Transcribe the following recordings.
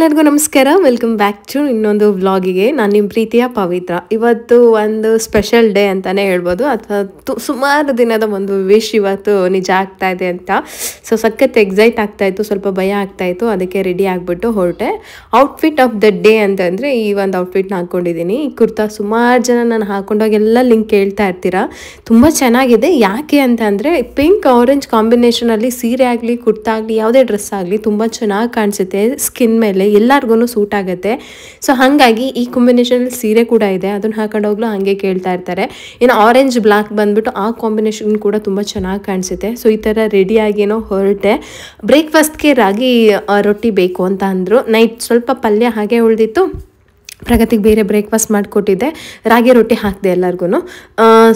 ಎಲ್ಲರಿಗೂ ನಮಸ್ಕಾರ. Welcome back to ಇನ್ನೊಂದು ವ್ಲಾಗಿಗೆ. ನಾನು ನಿಮ್ಮ ಪ್ರೀತಿಯ ಪವಿತ್ರ. ಇವತ್ತು ಒಂದು ಸ್ಪೆಷಲ್ ಡೇ ಅಂತಲೇ ಹೇಳ್ಬೋದು, ಅಥವಾ ಸುಮಾರು ದಿನದ ಒಂದು ವಿಶ್ ಇವತ್ತು ನಿಜ ಆಗ್ತಾ ಇದೆ ಅಂತ. ಸೊ ಸಖತ್ ಎಕ್ಸೈಟ್ ಆಗ್ತಾಯಿತ್ತು, ಸ್ವಲ್ಪ ಭಯ ಆಗ್ತಾಯಿತ್ತು. ಅದಕ್ಕೆ ರೆಡಿ ಆಗಿಬಿಟ್ಟು ಹೊರಟೆ. ಔಟ್ಫಿಟ್ ಆಫ್ ದ ಡೇ ಅಂತಂದರೆ ಈ ಒಂದು ಔಟ್ಫಿಟ್ನ ಹಾಕ್ಕೊಂಡಿದ್ದೀನಿ. ಈ ಕುರ್ತಾ ಸುಮಾರು ಜನ ನಾನು ಹಾಕೊಂಡಾಗೆಲ್ಲ ಲಿಂಕ್ ಕೇಳ್ತಾ ಇರ್ತೀರಾ. ತುಂಬ ಚೆನ್ನಾಗಿದೆ. ಯಾಕೆ ಅಂತ ಅಂದರೆ ಪಿಂಕ್ ಆರೆಂಜ್ ಕಾಂಬಿನೇಷನಲ್ಲಿ ಸೀರೆ ಆಗಲಿ ಕುರ್ತಾ ಆಗಲಿ ಯಾವುದೇ ಡ್ರೆಸ್ ಆಗಲಿ ತುಂಬ ಚೆನ್ನಾಗಿ ಕಾಣಿಸುತ್ತೆ. ಸ್ಕಿನ್ ಮೇಲೆ ಎಲ್ಲರಿಗೂ ಸೂಟ್ ಆಗುತ್ತೆ. ಸೊ ಹಾಗಾಗಿ ಈ ಕಾಂಬಿನೇಷನಲ್ಲಿ ಸೀರೆ ಕೂಡ ಇದೆ, ಅದನ್ನು ಹಾಕೊಂಡೋಗ್ಲೂ ಹಾಗೆ ಕೇಳ್ತಾ ಇರ್ತಾರೆ. ಇನ್ನು ಆರೆಂಜ್ ಬ್ಲ್ಯಾಕ್ ಬಂದ್ಬಿಟ್ಟು ಆ ಕಾಂಬಿನೇಷನ್ ಕೂಡ ತುಂಬ ಚೆನ್ನಾಗಿ ಕಾಣಿಸುತ್ತೆ. ಸೊ ಈ ಥರ ರೆಡಿಯಾಗೇನೋ ಹೊರಟೆ. ಬ್ರೇಕ್ಫಾಸ್ಟ್ಗೆ ರಾಗಿ ರೊಟ್ಟಿ ಬೇಕು ಅಂತ ಅಂದರು. ನೈಟ್ ಸ್ವಲ್ಪ ಪಲ್ಯ ಹಾಗೆ ಉಳಿದಿತ್ತು. ಪ್ರಗತಿಗೆ ಬೇರೆ ಬ್ರೇಕ್ಫಾಸ್ಟ್ ಮಾಡಿಕೊಟ್ಟಿದ್ದೆ. ರಾಗಿ ರೊಟ್ಟಿ ಹಾಕಿದೆ ಎಲ್ಲರಿಗೂ.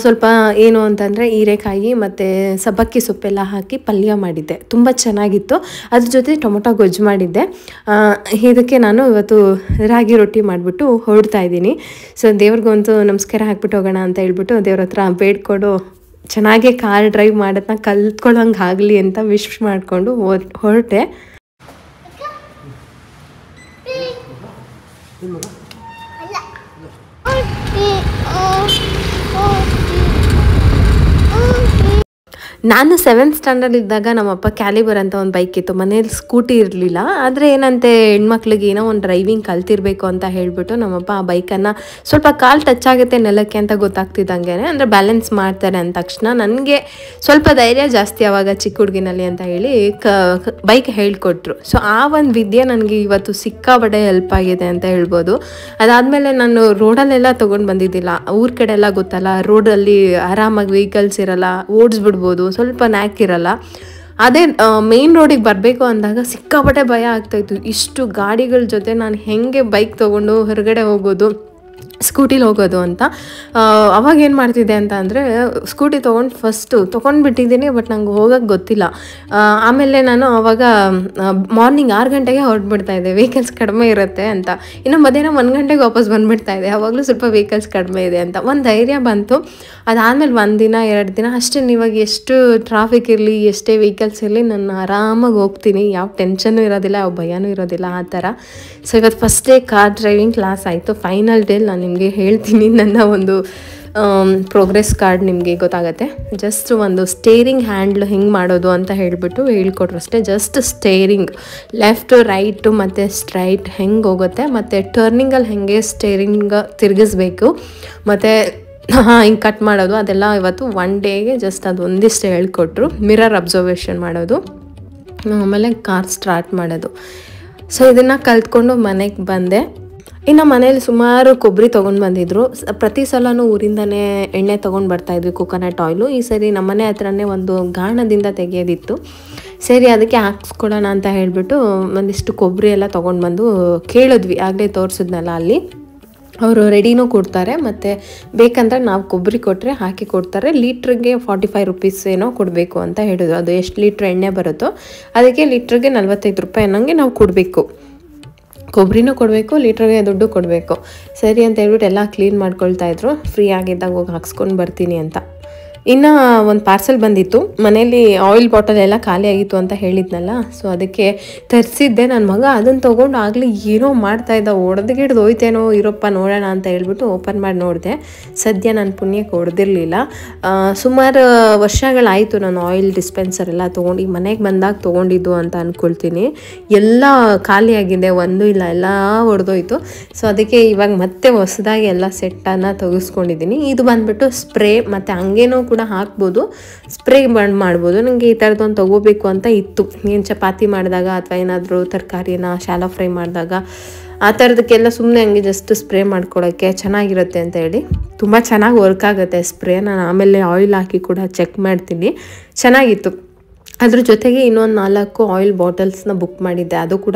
ಸ್ವಲ್ಪ ಏನು ಅಂತಂದರೆ ಹೀರೆಕಾಯಿ ಮತ್ತು ಸಬ್ಬಕ್ಕಿ ಸೊಪ್ಪೆಲ್ಲ ಹಾಕಿ ಪಲ್ಯ ಮಾಡಿದ್ದೆ, ತುಂಬ ಚೆನ್ನಾಗಿತ್ತು. ಅದ್ರ ಜೊತೆ ಟೊಮೊಟೊ ಗೊಜ್ಜು ಮಾಡಿದ್ದೆ. ಇದಕ್ಕೆ ನಾನು ಇವತ್ತು ರಾಗಿ ರೊಟ್ಟಿ ಮಾಡಿಬಿಟ್ಟು ಹೊರಡ್ತಾ ಇದ್ದೀನಿ. ಸೊ ದೇವ್ರಿಗಂತೂ ನಮಸ್ಕಾರ ಹಾಕ್ಬಿಟ್ಟು ಹೋಗೋಣ ಅಂತ ಹೇಳ್ಬಿಟ್ಟು ದೇವ್ರ ಹತ್ರ ಬೇಡ್ಕೊಂಡು ಚೆನ್ನಾಗೇ ಕಾರ್ ಡ್ರೈವ್ ಮಾಡೋದನ್ನ ಕಲ್ತ್ಕೊಳ್ಳೋಂಗೆ ಆಗಲಿ ಅಂತ ವಿಶ್ ಮಾಡಿಕೊಂಡು ಹೊರಟೆ. ನಾನು 7th ಸ್ಟ್ಯಾಂಡರ್ಡ್ ಇದ್ದಾಗ ನಮ್ಮಪ್ಪ ಕ್ಯಾಲಿಬರ್ ಅಂತ ಒಂದು ಬೈಕ್ ಇತ್ತು. ಮನೇಲಿ ಸ್ಕೂಟಿ ಇರಲಿಲ್ಲ. ಆದರೆ ಏನಂತೆ ಹೆಣ್ಮಕ್ಳಿಗೆ ಏನೋ ಒಂದು ಡ್ರೈವಿಂಗ್ ಕಲ್ತಿರ್ಬೇಕು ಅಂತ ಹೇಳಿಬಿಟ್ಟು ನಮ್ಮಪ್ಪ ಆ ಬೈಕನ್ನು ಸ್ವಲ್ಪ ಕಾಲು ಟಚ್ ಆಗುತ್ತೆ ನೆಲಕ್ಕೆ ಅಂತ ಗೊತ್ತಾಗ್ತಿದ್ದಂಗೆ, ಅಂದರೆ ಬ್ಯಾಲೆನ್ಸ್ ಮಾಡ್ತಾರೆ ಅಂದ ತಕ್ಷಣ ನನಗೆ ಸ್ವಲ್ಪ ಧೈರ್ಯ ಜಾಸ್ತಿ ಆವಾಗ ಚಿಕ್ಕ ಹುಡುಗಿನಲ್ಲಿ ಅಂತ ಹೇಳಿ ಬೈಕ್ ಹೇಳ್ಕೊಟ್ರು. ಸೊ ಆ ಒಂದು ವಿದ್ಯೆ ನನಗೆ ಇವತ್ತು ಸಿಕ್ಕಾಬಟ್ಟೆ ಹೆಲ್ಪ್ ಆಗಿದೆ ಅಂತ ಹೇಳ್ಬೋದು. ಅದಾದಮೇಲೆ ನಾನು ರೋಡಲ್ಲೆಲ್ಲ ತೊಗೊಂಡು ಬಂದಿದ್ದಿಲ್ಲ. ಊರ ಕಡೆ ಎಲ್ಲ ಗೊತ್ತಲ್ಲ, ರೋಡಲ್ಲಿ ಆರಾಮಾಗಿ ವೆಹಿಕಲ್ಸ್ ಇರಲ್ಲ, ಓಡಿಸ್ಬಿಡ್ಬೋದು, ಸ್ವಲ್ಪ ನ್ಯಾಕ್ ಇರಲ್ಲ. ಅದೇ ಮೇನ್ ರೋಡಿಗೆ ಬರಬೇಕು ಅಂದಾಗ ಸಿಕ್ಕಾಪಟ್ಟೆ ಭಯ ಆಗ್ತಾಯಿತ್ತು. ಇಷ್ಟು ಗಾಡಿಗಳ ಜೊತೆ ನಾನು ಹೇಗೆ ಬೈಕ್ ತೊಗೊಂಡು ಹೊರಗಡೆ ಹೋಗೋದು, ಸ್ಕೂಟಿಲಿ ಹೋಗೋದು ಅಂತ. ಅವಾಗ ಏನು ಮಾಡ್ತಿದ್ದೆ ಅಂತ ಅಂದರೆ ಸ್ಕೂಟಿ ತೊಗೊಂಡ್ಬಿಟ್ಟಿದ್ದೀನಿ, ಬಟ್ ನಂಗೆ ಹೋಗೋಕ್ಕೆ ಗೊತ್ತಿಲ್ಲ. ಆಮೇಲೆ ನಾನು ಆವಾಗ ಮಾರ್ನಿಂಗ್ 6 ಗಂಟೆಗೆ ಹೊರಟ್ಬಿಡ್ತಾಯಿದ್ದೆ, ವೆಹಿಕಲ್ಸ್ ಕಡಿಮೆ ಇರುತ್ತೆ ಅಂತ. ಇನ್ನು ಮಧ್ಯಾಹ್ನ 1 ಗಂಟೆಗೆ ವಾಪಸ್ ಬಂದುಬಿಡ್ತಾಯಿದ್ದೆ, ಆವಾಗಲೂ ಸ್ವಲ್ಪ ವೆಹಿಕಲ್ಸ್ ಕಡಿಮೆ ಇದೆ ಅಂತ. ಒಂದು ಧೈರ್ಯ ಬಂತು. ಅದಾದಮೇಲೆ 1 ದಿನ 2 ದಿನ ಅಷ್ಟೇ. ಇವಾಗ ಎಷ್ಟು ಟ್ರಾಫಿಕ್ ಇರಲಿ, ಎಷ್ಟೇ ವೆಹಿಕಲ್ಸ್ ಇರಲಿ, ನಾನು ಆರಾಮಾಗಿ ಹೋಗ್ತೀನಿ. ಯಾವ ಟೆನ್ಷನ್ನೂ ಇರೋದಿಲ್ಲ, ಯಾವ ಭಯನೂ ಇರೋದಿಲ್ಲ, ಆ ಥರ. ಸೊ ಇವತ್ತು first day car driving class ಆಯಿತು. ಫೈನಲ್ ಡೇ ನಾನು ನಿಮಗೆ ಹೇಳ್ತೀನಿ ನನ್ನ ಒಂದು ಪ್ರೋಗ್ರೆಸ್ ಕಾರ್ಡ್ ನಿಮಗೆ ಗೊತ್ತಾಗುತ್ತೆ. ಜಸ್ಟ್ ಒಂದು ಸ್ಟೇರಿಂಗ್ ಹ್ಯಾಂಡ್ಲ್ ಹೆಂಗೆ ಮಾಡೋದು ಅಂತ ಹೇಳಿಬಿಟ್ಟು ಹೇಳ್ಕೊಟ್ರು ಅಷ್ಟೇ. ಜಸ್ಟ್ ಸ್ಟೇರಿಂಗ್ ಲೆಫ್ಟು ರೈಟು ಮತ್ತು ಸ್ಟ್ರೈಟ್ ಹೆಂಗೆ ಹೋಗುತ್ತೆ, ಮತ್ತು ಟರ್ನಿಂಗಲ್ಲಿ ಹೆಂಗೆ ಸ್ಟೇರಿಂಗ್ ತಿರುಗಿಸ್ಬೇಕು, ಮತ್ತು ಹಿಂಗೆ ಕಟ್ ಮಾಡೋದು, ಅದೆಲ್ಲ ಇವತ್ತು 1 ಡೇಗೆ ಜಸ್ಟ್ ಅದು ಒಂದಿಷ್ಟು ಹೇಳ್ಕೊಟ್ರು. ಮಿರರ್ ಅಬ್ಸರ್ವೇಷನ್ ಮಾಡೋದು, ಆಮೇಲೆ ಕಾರ್ ಸ್ಟಾರ್ಟ್ ಮಾಡೋದು. ಸೊ ಇದನ್ನು ಕಲ್ತ್ಕೊಂಡು ಮನೆಗೆ ಬಂದೆ. ಇನ್ನು ಮನೇಲಿ ಸುಮಾರು ಕೊಬ್ಬರಿ ತೊಗೊಂಡು ಬಂದಿದ್ರು. ಪ್ರತಿ ಸಲನೂ ಊರಿಂದನೇ ಎಣ್ಣೆ ತೊಗೊಂಡು ಬರ್ತಾಯಿದ್ವಿ, ಕೋಕೋನಟ್ ಆಯಿಲು. ಈ ಸರಿ ನಮ್ಮನೆ ಹತ್ರನೇ ಒಂದು ಗಾಣದಿಂದ ತೆಗೆಯೋದಿತ್ತು. ಸರಿ ಅದಕ್ಕೆ ಹಾಕ್ಸ್ಕೊಳ್ಳೋಣ ಅಂತ ಹೇಳಿಬಿಟ್ಟು ಒಂದಿಷ್ಟು ಕೊಬ್ಬರಿ ಎಲ್ಲ ತೊಗೊಂಡು ಬಂದು ಕೇಳಿದ್ವಿ. ಆಗಲೇ ತೋರಿಸಿದ್ನಲ್ಲ ಅಲ್ಲಿ, ಅವರು ರೆಡಿನೂ ಕೊಡ್ತಾರೆ, ಮತ್ತು ಬೇಕಂದ್ರೆ ನಾವು ಕೊಬ್ಬರಿ ಕೊಟ್ಟರೆ ಹಾಕಿ ಕೊಡ್ತಾರೆ. ಲೀಟ್ರಿಗೆ 45 ರೂಪೀಸ್ ಏನೋ ಕೊಡಬೇಕು ಅಂತ ಹೇಳಿದ್ರು. ಅದು ಎಷ್ಟು ಲೀಟ್ರ್ ಎಣ್ಣೆ ಬರುತ್ತೋ ಅದಕ್ಕೆ ಲೀಟ್ರಿಗೆ 45 ರೂಪಾಯಿ ಅನ್ನೋಂಗೆ ನಾವು ಕೊಡಬೇಕು. ಕೊಬ್ಬರಿನೂ ಕೊಡಬೇಕು, ಲೀಟ್ರಿಗೆ ದುಡ್ಡು ಕೊಡಬೇಕು. ಸರಿ ಅಂತ ಹೇಳ್ಬಿಟ್ಟು ಎಲ್ಲ ಕ್ಲೀನ್ ಮಾಡ್ಕೊಳ್ತಾಯಿದ್ರು. ಫ್ರೀ ಆಗಿದ್ದಾಗ ಹೋಗಿ ಹಾಕ್ಸ್ಕೊಂಡು ಬರ್ತೀನಿ ಅಂತ. ಇನ್ನು ಒಂದು ಪಾರ್ಸೆಲ್ ಬಂದಿತ್ತು. ಮನೇಲಿ ಆಯಿಲ್ ಬಾಟಲ್ ಎಲ್ಲ ಖಾಲಿ ಆಗಿತ್ತು ಅಂತ ಹೇಳಿದ್ನಲ್ಲ, ಸೊ ಅದಕ್ಕೆ ತರಿಸಿದ್ದೆ. ನನ್ನ ಮಗ ಅದನ್ನು ತೊಗೊಂಡು ಆಗಲಿ ಏನೋ ಮಾಡ್ತಾಯಿದ್ದ, ಹೊಡೆದ್ಗಿಡ್ದು ಹೋಯ್ತೇನೋ, ಇರಪ್ಪ ನೋಡೋಣ ಅಂತ ಹೇಳ್ಬಿಟ್ಟು ಓಪನ್ ಮಾಡಿ ನೋಡಿದೆ. ಸದ್ಯ ನನ್ನ ಪುಣ್ಯಕ್ಕೆ ಹೊಡೆದಿರಲಿಲ್ಲ. ಸುಮಾರು ವರ್ಷಗಳಾಯಿತು ನಾನು ಆಯಿಲ್ ಡಿಸ್ಪೆನ್ಸರ್ ಎಲ್ಲ ತೊಗೊಂಡು, ಮನೆಗೆ ಬಂದಾಗ ತೊಗೊಂಡಿದ್ದು ಅಂತ ಅಂದ್ಕೊಳ್ತೀನಿ. ಎಲ್ಲ ಖಾಲಿಯಾಗಿದೆ, ಒಂದೂ ಇಲ್ಲ, ಎಲ್ಲ ಹೊಡೆದೋಯ್ತು. ಸೊ ಅದಕ್ಕೆ ಇವಾಗ ಮತ್ತೆ ಹೊಸದಾಗಿ ಎಲ್ಲ ಸೆಟ್ಟನ್ನು ತೆಗೆಸ್ಕೊಂಡಿದ್ದೀನಿ. ಇದು ಬಂದುಬಿಟ್ಟು ಸ್ಪ್ರೇ, ಮತ್ತು ಹಂಗೇನೋ ಕೂಡ ಹಾಕ್ಬೋದು, ಸ್ಪ್ರೇ ಮಾಡ್ಬೋದು. ನನಗೆ ಈ ಥರದೊಂದು ತೊಗೋಬೇಕು ಅಂತ ಇತ್ತು. ಏನು ಚಪಾತಿ ಮಾಡಿದಾಗ ಅಥವಾ ಏನಾದರೂ ತರಕಾರಿನ ಶಾಲೋ ಫ್ರೈ ಮಾಡಿದಾಗ ಆ ಥರದಕ್ಕೆಲ್ಲ ಸುಮ್ಮನೆ ಹಂಗೆ ಜಸ್ಟ್ ಸ್ಪ್ರೇ ಮಾಡ್ಕೊಳ್ಳೋಕ್ಕೆ ಚೆನ್ನಾಗಿರುತ್ತೆ ಅಂತ ಹೇಳಿ. ತುಂಬ ಚೆನ್ನಾಗಿ ವರ್ಕ್ ಆಗುತ್ತೆ ಸ್ಪ್ರೇ. ನಾನು ಆಮೇಲೆ ಆಯಿಲ್ ಹಾಕಿ ಕೂಡ ಚೆಕ್ ಮಾಡ್ತೀನಿ, ಚೆನ್ನಾಗಿತ್ತು. ಅದ್ರ ಜೊತೆಗೆ ಇನ್ನೊಂದು 4 ಆಯಿಲ್ ಬಾಟಲ್ಸ್ನ ಬುಕ್ ಮಾಡಿದ್ದೆ, ಅದು ಕೂಡ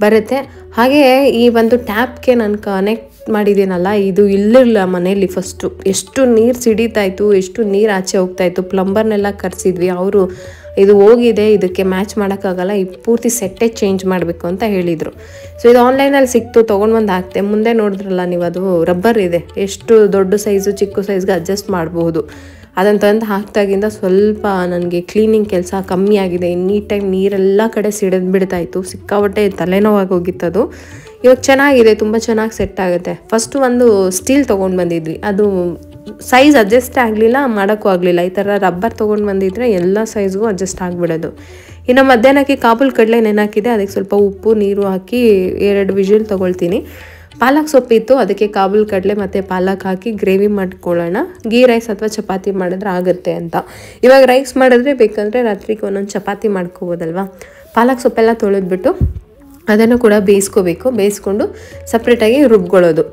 ಬರುತ್ತೆ. ಹಾಗೆ ಈ ಒಂದು ಟ್ಯಾಪ್ಗೆ ನಾನು ಕನೆಕ್ಟ್ ಮಾಡಿದ್ದೀನಲ್ಲ, ಇದು ಇಲ್ಲಿರಲಿಲ್ಲ ಮನೇಲಿ. ಫಸ್ಟು ಎಷ್ಟು ನೀರು ಸಿಡಿತಾಯಿತ್ತು, ಎಷ್ಟು ನೀರು ಆಚೆ ಹೋಗ್ತಾಯಿತ್ತು. ಪ್ಲಂಬರ್ನೆಲ್ಲ ಕರೆಸಿದ್ವಿ, ಅವರು ಇದು ಹೋಗಿದೆ, ಇದಕ್ಕೆ ಮ್ಯಾಚ್ ಮಾಡೋಕ್ಕಾಗಲ್ಲ, ಈ ಪೂರ್ತಿ ಸೆಟ್ಟೇ ಚೇಂಜ್ ಮಾಡಬೇಕು ಅಂತ ಹೇಳಿದರು. ಸೊ ಇದು ಆನ್ಲೈನಲ್ಲಿ ಸಿಕ್ತು, ತೊಗೊಂಡು ಬಂದು ಹಾಕ್ತೆ. ಮುಂದೆ ನೋಡಿದ್ರಲ್ಲ ನೀವು, ಅದು ರಬ್ಬರ್ ಇದೆ, ಎಷ್ಟು ದೊಡ್ಡ ಸೈಜು ಚಿಕ್ಕ ಸೈಜ್ಗೆ ಅಡ್ಜಸ್ಟ್ ಮಾಡ್ಬೋದು. ಅದನ್ನು ತಂದು ಹಾಕ್ದಾಗಿಂದ ಸ್ವಲ್ಪ ನನಗೆ ಕ್ಲೀನಿಂಗ್ ಕೆಲಸ ಕಮ್ಮಿ ಆಗಿದೆ. ಎನಿ ಟೈಮ್ ನೀರೆಲ್ಲ ಕಡೆ ಸಿಡಿದು ಬಿಡ್ತಾಯಿತ್ತು, ಸಿಕ್ಕಾಬಟ್ಟೆ ತಲೆನೋವಾಗಿ ಅದು. ಇವಾಗ ಚೆನ್ನಾಗಿದೆ, ತುಂಬ ಚೆನ್ನಾಗಿ ಸೆಟ್ ಆಗುತ್ತೆ. ಫಸ್ಟು ಒಂದು ಸ್ಟೀಲ್ ತೊಗೊಂಡು ಬಂದಿದ್ವಿ, ಅದು ಸೈಜ್ ಅಡ್ಜಸ್ಟ್ ಆಗಲಿಲ್ಲ, ಮಾಡೋಕ್ಕೂ ಆಗಲಿಲ್ಲ. ಈ ಥರ ರಬ್ಬರ್ ತೊಗೊಂಡು ಬಂದಿದ್ರೆ ಎಲ್ಲ ಸೈಜ್ಗೂ ಅಡ್ಜಸ್ಟ್ ಆಗಿಬಿಡೋದು. ಇನ್ನು ಮಧ್ಯಾಹ್ನಕ್ಕೆ ಕಾಬೂಲ್ ಕಡಲೆ ನೆನಾಕಿದೆ, ಅದಕ್ಕೆ ಸ್ವಲ್ಪ ಉಪ್ಪು ನೀರು ಹಾಕಿ 2 ವಿಜಿಲ್ ತೊಗೊಳ್ತೀನಿ. ಪಾಲಕ್ ಸೊಪ್ಪಿತ್ತು, ಅದಕ್ಕೆ ಕಾಬೂಲ್ ಕಡಲೆ ಮತ್ತು ಪಾಲಕ್ ಹಾಕಿ ಗ್ರೇವಿ ಮಾಡ್ಕೊಳ್ಳೋಣ. ಗೀ ರೈಸ್ ಅಥವಾ ಚಪಾತಿ ಮಾಡಿದ್ರೆ ಆಗುತ್ತೆ ಅಂತ. ಇವಾಗ ರೈಸ್ ಮಾಡಿದ್ರೆ ಬೇಕಂದರೆ ರಾತ್ರಿಗೆ ಒಂದೊಂದು ಚಪಾತಿ ಮಾಡ್ಕೋಬೋದಲ್ವ. ಪಾಲಕ್ ಸೊಪ್ಪೆಲ್ಲ ತೊಳೆದ್ಬಿಟ್ಟು ಅದನ್ನು ಕೂಡ ಬೇಯಿಸ್ಕೊಂಡು ಸಪ್ರೇಟಾಗಿ ರುಬ್ಕೊಳ್ಳೋದು.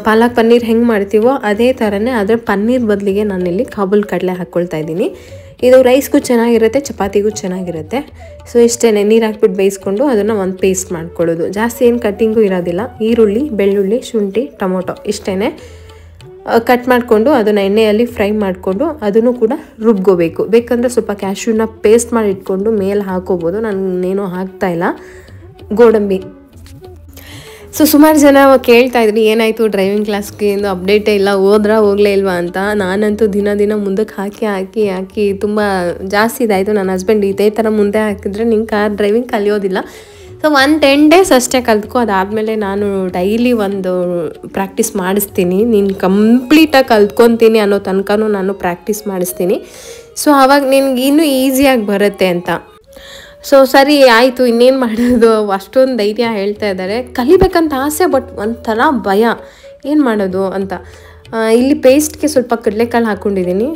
ಪಾಲಕ್ ಪನ್ನೀರ್ ಹೆಂಗೆ ಮಾಡ್ತೀವೋ ಅದೇ ಥರನೇ, ಆದರೆ ಪನ್ನೀರ್ ಬದಲಿಗೆ ನಾನಿಲ್ಲಿ ಕಾಬೂಲ್ ಕಡಲೆ ಹಾಕ್ಕೊಳ್ತಾ ಇದ್ದೀನಿ. ಇದು ರೈಸ್ಗೂ ಚೆನ್ನಾಗಿರುತ್ತೆ, ಚಪಾತಿಗೂ ಚೆನ್ನಾಗಿರುತ್ತೆ. ಸೊ ಇಷ್ಟೇ, ನೀರು ಹಾಕ್ಬಿಟ್ಟು ಬೇಯಿಸ್ಕೊಂಡು ಅದನ್ನು ಒಂದು ಪೇಸ್ಟ್ ಮಾಡ್ಕೊಳ್ಳೋದು. ಜಾಸ್ತಿ ಏನು ಕಟ್ಟಿಂಗು ಇರೋದಿಲ್ಲ. ಈರುಳ್ಳಿ, ಬೆಳ್ಳುಳ್ಳಿ, ಶುಂಠಿ, ಟೊಮೊಟೊ ಇಷ್ಟೇ ಕಟ್ ಮಾಡಿಕೊಂಡು ಅದನ್ನು ಎಣ್ಣೆಯಲ್ಲಿ ಫ್ರೈ ಮಾಡಿಕೊಂಡು ಅದನ್ನು ಕೂಡ ರುಬ್ಕೋಬೇಕು. ಬೇಕಂದರೆ ಸ್ವಲ್ಪ ಕ್ಯಾಶ್ಯೂನ ಪೇಸ್ಟ್ ಮಾಡಿ ಇಟ್ಕೊಂಡು ಮೇಲೆ ಹಾಕೋಬೋದು. ನಾನೇನೋ ಹಾಕ್ತಾಯಿಲ್ಲ. ಗೋಡಂಬಿ. ಸೊ ಸುಮಾರು ಜನ ಕೇಳ್ತಾ ಇದ್ರಿ, ಏನಾಯಿತು ಡ್ರೈವಿಂಗ್ ಕ್ಲಾಸ್ಗೆ ಏನು ಅಪ್ಡೇಟೇ ಇಲ್ಲ, ಹೋಗಲೇ ಇಲ್ವಾ ಅಂತ. ನಾನಂತೂ ದಿನ ಮುಂದಕ್ಕೆ ಹಾಕಿ ತುಂಬ ಜಾಸ್ತಿ ಇದಾಯಿತು. ನನ್ನ ಹಸ್ಬೆಂಡ್ ಇದೇ ಥರ ಮುಂದೆ ಹಾಕಿದ್ರೆ ನಿಂಗೆ ಕಾರ್ ಡ್ರೈವಿಂಗ್ ಕಲಿಯೋದಿಲ್ಲ. ಸೊ 10 ಡೇಸ್ ಅಷ್ಟೇ ಕಲ್ತ್ಕೊ, ಅದಾದಮೇಲೆ ನಾನು ಡೈಲಿ ಒಂದು ಪ್ರಾಕ್ಟೀಸ್ ಮಾಡಿಸ್ತೀನಿ, ನೀನು ಕಂಪ್ಲೀಟಾಗಿ ಕಲ್ತ್ಕೊತೀನಿ ಅನ್ನೋ ತನಕನೂ ನಾನು ಪ್ರಾಕ್ಟೀಸ್ ಮಾಡಿಸ್ತೀನಿ. ಸೊ ಆವಾಗ ನಿನ್ಗೆ ಇನ್ನೂ ಈಸಿಯಾಗಿ ಬರುತ್ತೆ ಅಂತ. ಸೊ ಸರಿ ಆಯಿತು, ಇನ್ನೇನು ಮಾಡೋದು, ಅಷ್ಟೊಂದು ಧೈರ್ಯ ಹೇಳ್ತಾ ಇದ್ದಾರೆ. ಕಲಿಬೇಕಂತ ಆಸೆ, ಬಟ್ ಒಂಥರ ಭಯ, ಏನು ಮಾಡೋದು ಅಂತ. ಇಲ್ಲಿ ಪೇಸ್ಟ್ಗೆ ಸ್ವಲ್ಪ ಕಡಲೆಕಾಳು ಹಾಕ್ಕೊಂಡಿದ್ದೀನಿ.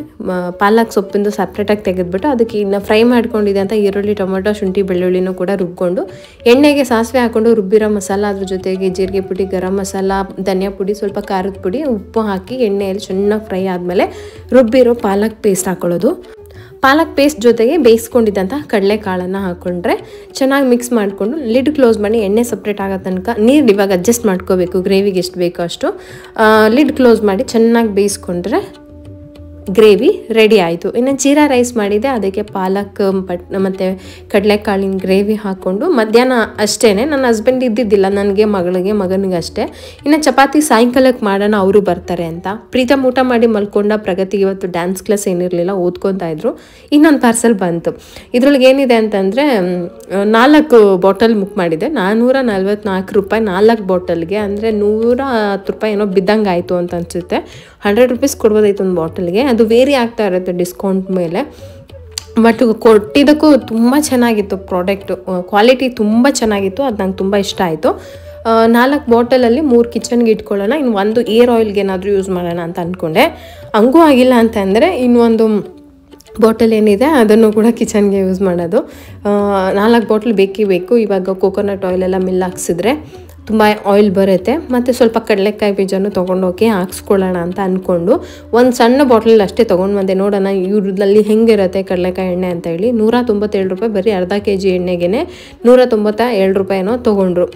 ಪಾಲಕ್ ಸೊಪ್ಪಿಂದು ಸಪ್ರೇಟಾಗಿ ತೆಗೆದುಬಿಟ್ಟು ಅದಕ್ಕೆ ಇನ್ನು ಫ್ರೈ ಮಾಡ್ಕೊಂಡಿದೆ ಅಂತ ಈರುಳ್ಳಿ, ಟೊಮೊಟೊ, ಶುಂಠಿ, ಬೆಳ್ಳುಳ್ಳಿನೂ ಕೂಡ ರುಬ್ಕೊಂಡು ಎಣ್ಣೆಗೆ ಸಾಸಿವೆ ಹಾಕ್ಕೊಂಡು ರುಬ್ಬಿರೋ ಮಸಾಲ, ಅದ್ರ ಜೊತೆಗೆ ಜೀರಿಗೆ ಪುಡಿ, ಗರಂ ಮಸಾಲ, ಧನಿಯಾ ಪುಡಿ, ಸ್ವಲ್ಪ ಖಾರದ ಪುಡಿ, ಉಪ್ಪು ಹಾಕಿ ಎಣ್ಣೆಯಲ್ಲಿ ಚೆನ್ನಾಗಿ ಫ್ರೈ ಆದಮೇಲೆ ರುಬ್ಬಿರೋ ಪಾಲಕ್ ಪೇಸ್ಟ್ ಹಾಕ್ಕೊಳ್ಳೋದು. ಪಾಲಕ್ ಪೇಸ್ಟ್ ಜೊತೆಗೆ ಬೇಯಿಸ್ಕೊಂಡಿದ್ದಂಥ ಕಡಲೆಕಾಳನ್ನು ಹಾಕ್ಕೊಂಡ್ರೆ ಚೆನ್ನಾಗಿ ಮಿಕ್ಸ್ ಮಾಡಿಕೊಂಡು ಲಿಡ್ ಕ್ಲೋಸ್ ಮಾಡಿ ಎಣ್ಣೆ ಸಪ್ರೇಟ್ ಆಗೋ ತನಕ ನೀರು ಇವಾಗ ಅಡ್ಜಸ್ಟ್ ಮಾಡ್ಕೋಬೇಕು, ಗ್ರೇವಿಗೆ ಎಷ್ಟು ಬೇಕೋ ಅಷ್ಟು. ಲಿಡ್ ಕ್ಲೋಸ್ ಮಾಡಿ ಚೆನ್ನಾಗಿ ಬೇಯಿಸ್ಕೊಂಡ್ರೆ ಗ್ರೇವಿ ರೆಡಿ ಆಯಿತು. ಇನ್ನು ಜೀರಾ ರೈಸ್ ಮಾಡಿದೆ, ಅದಕ್ಕೆ ಪಾಲಕ್ ಮತ್ತು ಕಡಲೆಕಾಳಿನ ಗ್ರೇವಿ ಹಾಕ್ಕೊಂಡು ಮಧ್ಯಾಹ್ನ ಅಷ್ಟೇ. ನನ್ನ ಹಸ್ಬೆಂಡ್ ಇದ್ದಿದ್ದಿಲ್ಲ, ನನಗೆ ಮಗನಿಗೆ ಅಷ್ಟೇ. ಇನ್ನು ಚಪಾತಿ ಸಾಯಂಕಾಲಕ್ಕೆ ಮಾಡೋಣ, ಅವರು ಬರ್ತಾರೆ ಅಂತ. ಪ್ರೀತಮ್ ಊಟ ಮಾಡಿ ಮಲ್ಕೊಂಡ. ಪ್ರಗತಿಗೆ ಇವತ್ತು ಡ್ಯಾನ್ಸ್ ಕ್ಲಾಸ್ ಏನಿರಲಿಲ್ಲ, ಓದ್ಕೊತಾ ಇದ್ರು. ಇನ್ನೊಂದು ಪಾರ್ಸೆಲ್ ಬಂತು. ಇದ್ರೊಳಗೆ ಏನಿದೆ ಅಂತಂದರೆ 4 ಬಾಟಲ್ ಬುಕ್ ಮಾಡಿದೆ, 444 ರೂಪಾಯಿ 4 ಬಾಟಲ್ಗೆ, ಅಂದರೆ 110 ರೂಪಾಯಿ ಏನೋ ಬಿದ್ದಂಗೆ ಆಯಿತು ಅಂತ ಅನಿಸುತ್ತೆ. 100 ರೂಪೀಸ್ ಕೊಡ್ಬೋದಾಯ್ತು ಒಂದು ಬಾಟಲ್ಗೆ. ಅದು ವೇರಿ ಆಗ್ತಾ ಇರುತ್ತೆ ಡಿಸ್ಕೌಂಟ್ ಮೇಲೆ. ಬಟ್ ಕೊಟ್ಟಿದ್ದಕ್ಕೂ ತುಂಬ ಚೆನ್ನಾಗಿತ್ತು ಪ್ರಾಡಕ್ಟು, ಕ್ವಾಲಿಟಿ ತುಂಬ ಚೆನ್ನಾಗಿತ್ತು. ಅದು ನಂಗೆ ತುಂಬ ಇಷ್ಟ ಆಯಿತು. 4 ಬಾಟಲಲ್ಲಿ 3 ಕಿಚನ್ಗೆ ಇಟ್ಕೊಳ್ಳೋಣ, ಇನ್ನು 1 ಏರ್ ಆಯಿಲ್ಗೆ ಏನಾದರೂ ಯೂಸ್ ಮಾಡೋಣ ಅಂತ ಅಂದ್ಕೊಂಡೆ. ಹಂಗೂ ಆಗಿಲ್ಲ ಅಂತಂದರೆ ಇನ್ನೊಂದು ಬಾಟಲ್ ಏನಿದೆ ಅದನ್ನು ಕೂಡ ಕಿಚನ್ಗೆ ಯೂಸ್ ಮಾಡೋದು. 4 ಬಾಟಲ್ ಬೇಕೇ ಬೇಕು. ಇವಾಗ ಕೋಕೋನಟ್ ಆಯಿಲೆಲ್ಲ ಮಿಲ್ ಹಾಕ್ಸಿದ್ರೆ ತುಂಬ ಆಯಿಲ್ ಬರುತ್ತೆ. ಮತ್ತು ಸ್ವಲ್ಪ ಕಡಲೆಕಾಯಿ ಬೀಜನೂ ತೊಗೊಂಡೋಗಿ ಹಾಕ್ಸ್ಕೊಳ್ಳೋಣ ಅಂತ ಅಂದ್ಕೊಂಡು ಒಂದು ಸಣ್ಣ ಬಾಟಲ್ ಅಷ್ಟೇ ತೊಗೊಂಡು ಬಂದೆ. ನೋಡೋಣ ಇವ್ರದಲ್ಲಿ ಹೆಂಗಿರುತ್ತೆ ಕಡಲೆಕಾಯಿ ಎಣ್ಣೆ ಅಂತ ಹೇಳಿ. 197 ರೂಪಾಯಿ ಬರೀ ಅರ್ಧ kg ಎಣ್ಣೆಗೆ 197 ರೂಪಾಯಿನೋ ತೊಗೊಂಡ್ರು.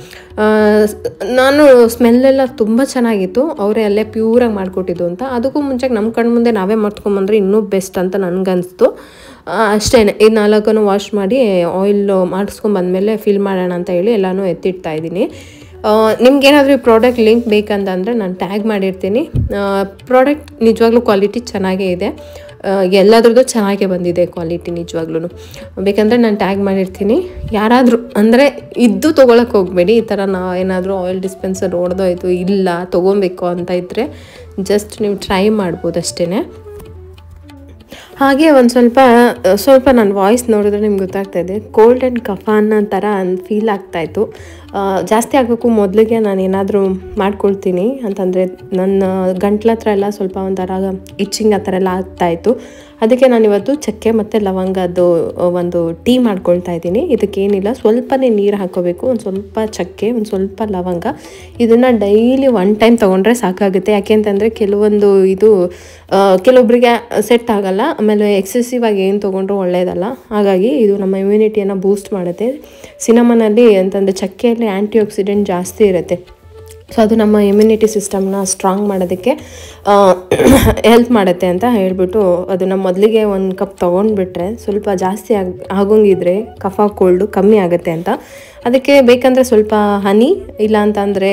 ನಾನು ಸ್ಮೆಲ್ಲೆಲ್ಲ ತುಂಬ ಚೆನ್ನಾಗಿತ್ತು, ಅವರೇ ಅಲ್ಲೇ ಪ್ಯೂರಾಗಿ ಮಾಡಿಕೊಟ್ಟಿದ್ದು ಅಂತ. ಅದಕ್ಕೂ ಮುಂಚೆ ನಮ್ಮ ಕಣ್ಣು ಮುಂದೆ ನಾವೇ ಮಾಡ್ಕೊಂಬಂದ್ರೆ ಇನ್ನೂ ಬೆಸ್ಟ್ ಅಂತ ನನಗನ್ನಿಸ್ತು. ಅಷ್ಟೇ, ಇದು 4 ವಾಶ್ ಮಾಡಿ ಆಯಿಲ್ ಮಾಡಿಸ್ಕೊಂಬಂದಮೇಲೆ ಫಿಲ್ ಮಾಡೋಣ ಅಂತ ಹೇಳಿ ಎಲ್ಲನೂ ಎತ್ತಿಡ್ತಾ ಇದ್ದೀನಿ. ನಿಮ್ಗೇನಾದರೂ ಈ ಪ್ರಾಡಕ್ಟ್ ಲಿಂಕ್ ಬೇಕಂತಂದರೆ ನಾನು ಟ್ಯಾಗ್ ಮಾಡಿರ್ತೀನಿ. ಪ್ರಾಡಕ್ಟ್ ನಿಜವಾಗ್ಲೂ ಕ್ವಾಲಿಟಿ ಚೆನ್ನಾಗೇ ಇದೆ, ಎಲ್ಲದ್ರದ್ದು ಚೆನ್ನಾಗೇ ಬಂದಿದೆ ಕ್ವಾಲಿಟಿ ನಿಜವಾಗ್ಲೂ. ಬೇಕಂದರೆ ನಾನು ಟ್ಯಾಗ್ ಮಾಡಿರ್ತೀನಿ. ಯಾರಾದರೂ ಅಂದರೆ ಇದ್ದು ತೊಗೊಳಕ್ಕೆ ಹೋಗಬೇಡಿ. ಈ ಥರ ಏನಾದರೂ ಆಯಿಲ್ ಡಿಸ್ಪೆನ್ಸರ್ ಹೊಡೆದೋಯ್ತು, ಇಲ್ಲ ತೊಗೊಬೇಕು ಅಂತ ಇದ್ದರೆ ಜಸ್ಟ್ ನೀವು ಟ್ರೈ ಮಾಡ್ಬೋದು ಅಷ್ಟೇ. ಹಾಗೆ ಒಂದು ಸ್ವಲ್ಪ ನನ್ನ ವಾಯ್ಸ್ ನೋಡಿದ್ರೆ ನಿಮ್ಗೆ ಗೊತ್ತಾಗ್ತಾಯಿದೆ, ಕೋಲ್ಡ್ ಆ್ಯಂಡ್ ಕಫ ಅನ್ನೋ ಥರ ಫೀಲ್ ಆಗ್ತಾಯಿತ್ತು. ಜಾಸ್ತಿ ಆಗೋಕ್ಕೂ ಮೊದಲಿಗೆ ನಾನು ಏನಾದರೂ ಮಾಡ್ಕೊಳ್ತೀನಿ ಅಂತಂದರೆ ನನ್ನ ಗಂಟ್ಲ ಹತ್ರ ಎಲ್ಲ ಸ್ವಲ್ಪ ಒಂಥರ ಇಚ್ಚಿಂಗ್ ಆ ಥರ ಎಲ್ಲ ಆಗ್ತಾಯಿತ್ತು. ಅದಕ್ಕೆ ನಾನಿವತ್ತು ಚಕ್ಕೆ ಮತ್ತು ಲವಂಗದ್ದು ಒಂದು ಟೀ ಮಾಡ್ಕೊಳ್ತಾ ಇದ್ದೀನಿ. ಇದಕ್ಕೇನಿಲ್ಲ, ಸ್ವಲ್ಪನೇ ನೀರು ಹಾಕ್ಕೋಬೇಕು, ಒಂದು ಸ್ವಲ್ಪ ಚಕ್ಕೆ, ಒಂದು ಸ್ವಲ್ಪ ಲವಂಗ. ಇದನ್ನು ಡೈಲಿ 1 ಟೈಮ್ ತೊಗೊಂಡ್ರೆ ಸಾಕಾಗುತ್ತೆ. ಯಾಕೆಂತಂದರೆ ಕೆಲವೊಬ್ಬರಿಗೆ ಸೆಟ್ ಆಗೋಲ್ಲ, ಆಮೇಲೆ ಎಕ್ಸೆಸಿವ್ ಆಗಿ ಏನು ತೊಗೊಂಡ್ರೂ ಒಳ್ಳೆಯದಲ್ಲ. ಹಾಗಾಗಿ ಇದು ನಮ್ಮ ಇಮ್ಯುನಿಟಿಯನ್ನು ಬೂಸ್ಟ್ ಮಾಡುತ್ತೆ. ಸಿನಮನಲ್ಲಿ ಅಂತಂದರೆ ಚಕ್ಕೆಯಲ್ಲಿ ಆ್ಯಂಟಿ ಆಕ್ಸಿಡೆಂಟ್ ಜಾಸ್ತಿ ಇರುತ್ತೆ. ಸೊ ಅದು ನಮ್ಮ ಇಮ್ಯುನಿಟಿ ಸಿಸ್ಟಮ್ನ ಸ್ಟ್ರಾಂಗ್ ಮಾಡೋದಕ್ಕೆ ಹೆಲ್ಪ್ ಮಾಡುತ್ತೆ ಅಂತ ಹೇಳ್ಬಿಟ್ಟು ಅದನ್ನು ಮೊದಲಿಗೆ 1 ಕಪ್ ತೊಗೊಂಡ್ಬಿಟ್ರೆ ಸ್ವಲ್ಪ ಜಾಸ್ತಿ ಆಗೋಂಗಿದ್ರೆ ಕಫ ಕೋಲ್ಡು ಕಮ್ಮಿ ಆಗುತ್ತೆ ಅಂತ. ಅದಕ್ಕೆ ಬೇಕಂದರೆ ಸ್ವಲ್ಪ ಹನಿ, ಇಲ್ಲ ಅಂತಂದರೆ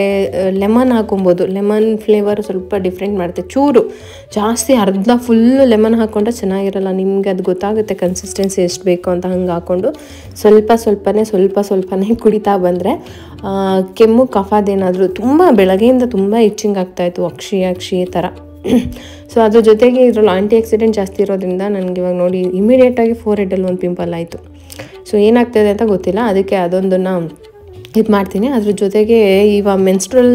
ಲೆಮನ್ ಹಾಕೊಬೋದು. ಲೆಮನ್ ಫ್ಲೇವರ್ ಸ್ವಲ್ಪ ಡಿಫ್ರೆಂಟ್ ಮಾಡುತ್ತೆ. ಚೂರು ಜಾಸ್ತಿ ಅರ್ಧ ಫುಲ್ ಲೆಮನ್ ಹಾಕ್ಕೊಂಡ್ರೆ ಚೆನ್ನಾಗಿರಲ್ಲ. ನಿಮಗೆ ಅದು ಗೊತ್ತಾಗುತ್ತೆ ಕನ್ಸಿಸ್ಟೆನ್ಸಿ ಎಷ್ಟು ಬೇಕು ಅಂತ. ಹಂಗೆ ಹಾಕ್ಕೊಂಡು ಸ್ವಲ್ಪನೇ ಕುಡಿತಾ ಬಂದರೆ ಕೆಮ್ಮು ಕಫದೇನಾದರೂ ತುಂಬ ಬೆಳಗ್ಗೆಯಿಂದ ತುಂಬ ಇಚ್ಚಿಂಗ್ ಆಗ್ತಾಯಿತ್ತು, ಅಕ್ಷಿ ಥರ. ಸೊ ಅದ್ರ ಜೊತೆಗೆ ಇದರಲ್ಲಿ ಆಂಟಿ ಆಕ್ಸಿಡೆಂಟ್ ಜಾಸ್ತಿ ಇರೋದ್ರಿಂದ ನನಗೆ ಇವಾಗ ನೋಡಿ ಇಮಿಡಿಯೇಟಾಗಿ ಫೋರ್ಹೆಡಲ್ಲಿ ಒಂದು ಪಿಂಪಲ್ ಆಯಿತು. ಸೊ ಏನಾಗ್ತಾಯಿದೆ ಅಂತ ಗೊತ್ತಿಲ್ಲ, ಅದಕ್ಕೆ ಅದೊಂದನ್ನು ಇದು ಮಾಡ್ತೀನಿ. ಅದ್ರ ಜೊತೆಗೆ ಇವಾಗ ಮೆನ್ಸ್ಟ್ರಲ್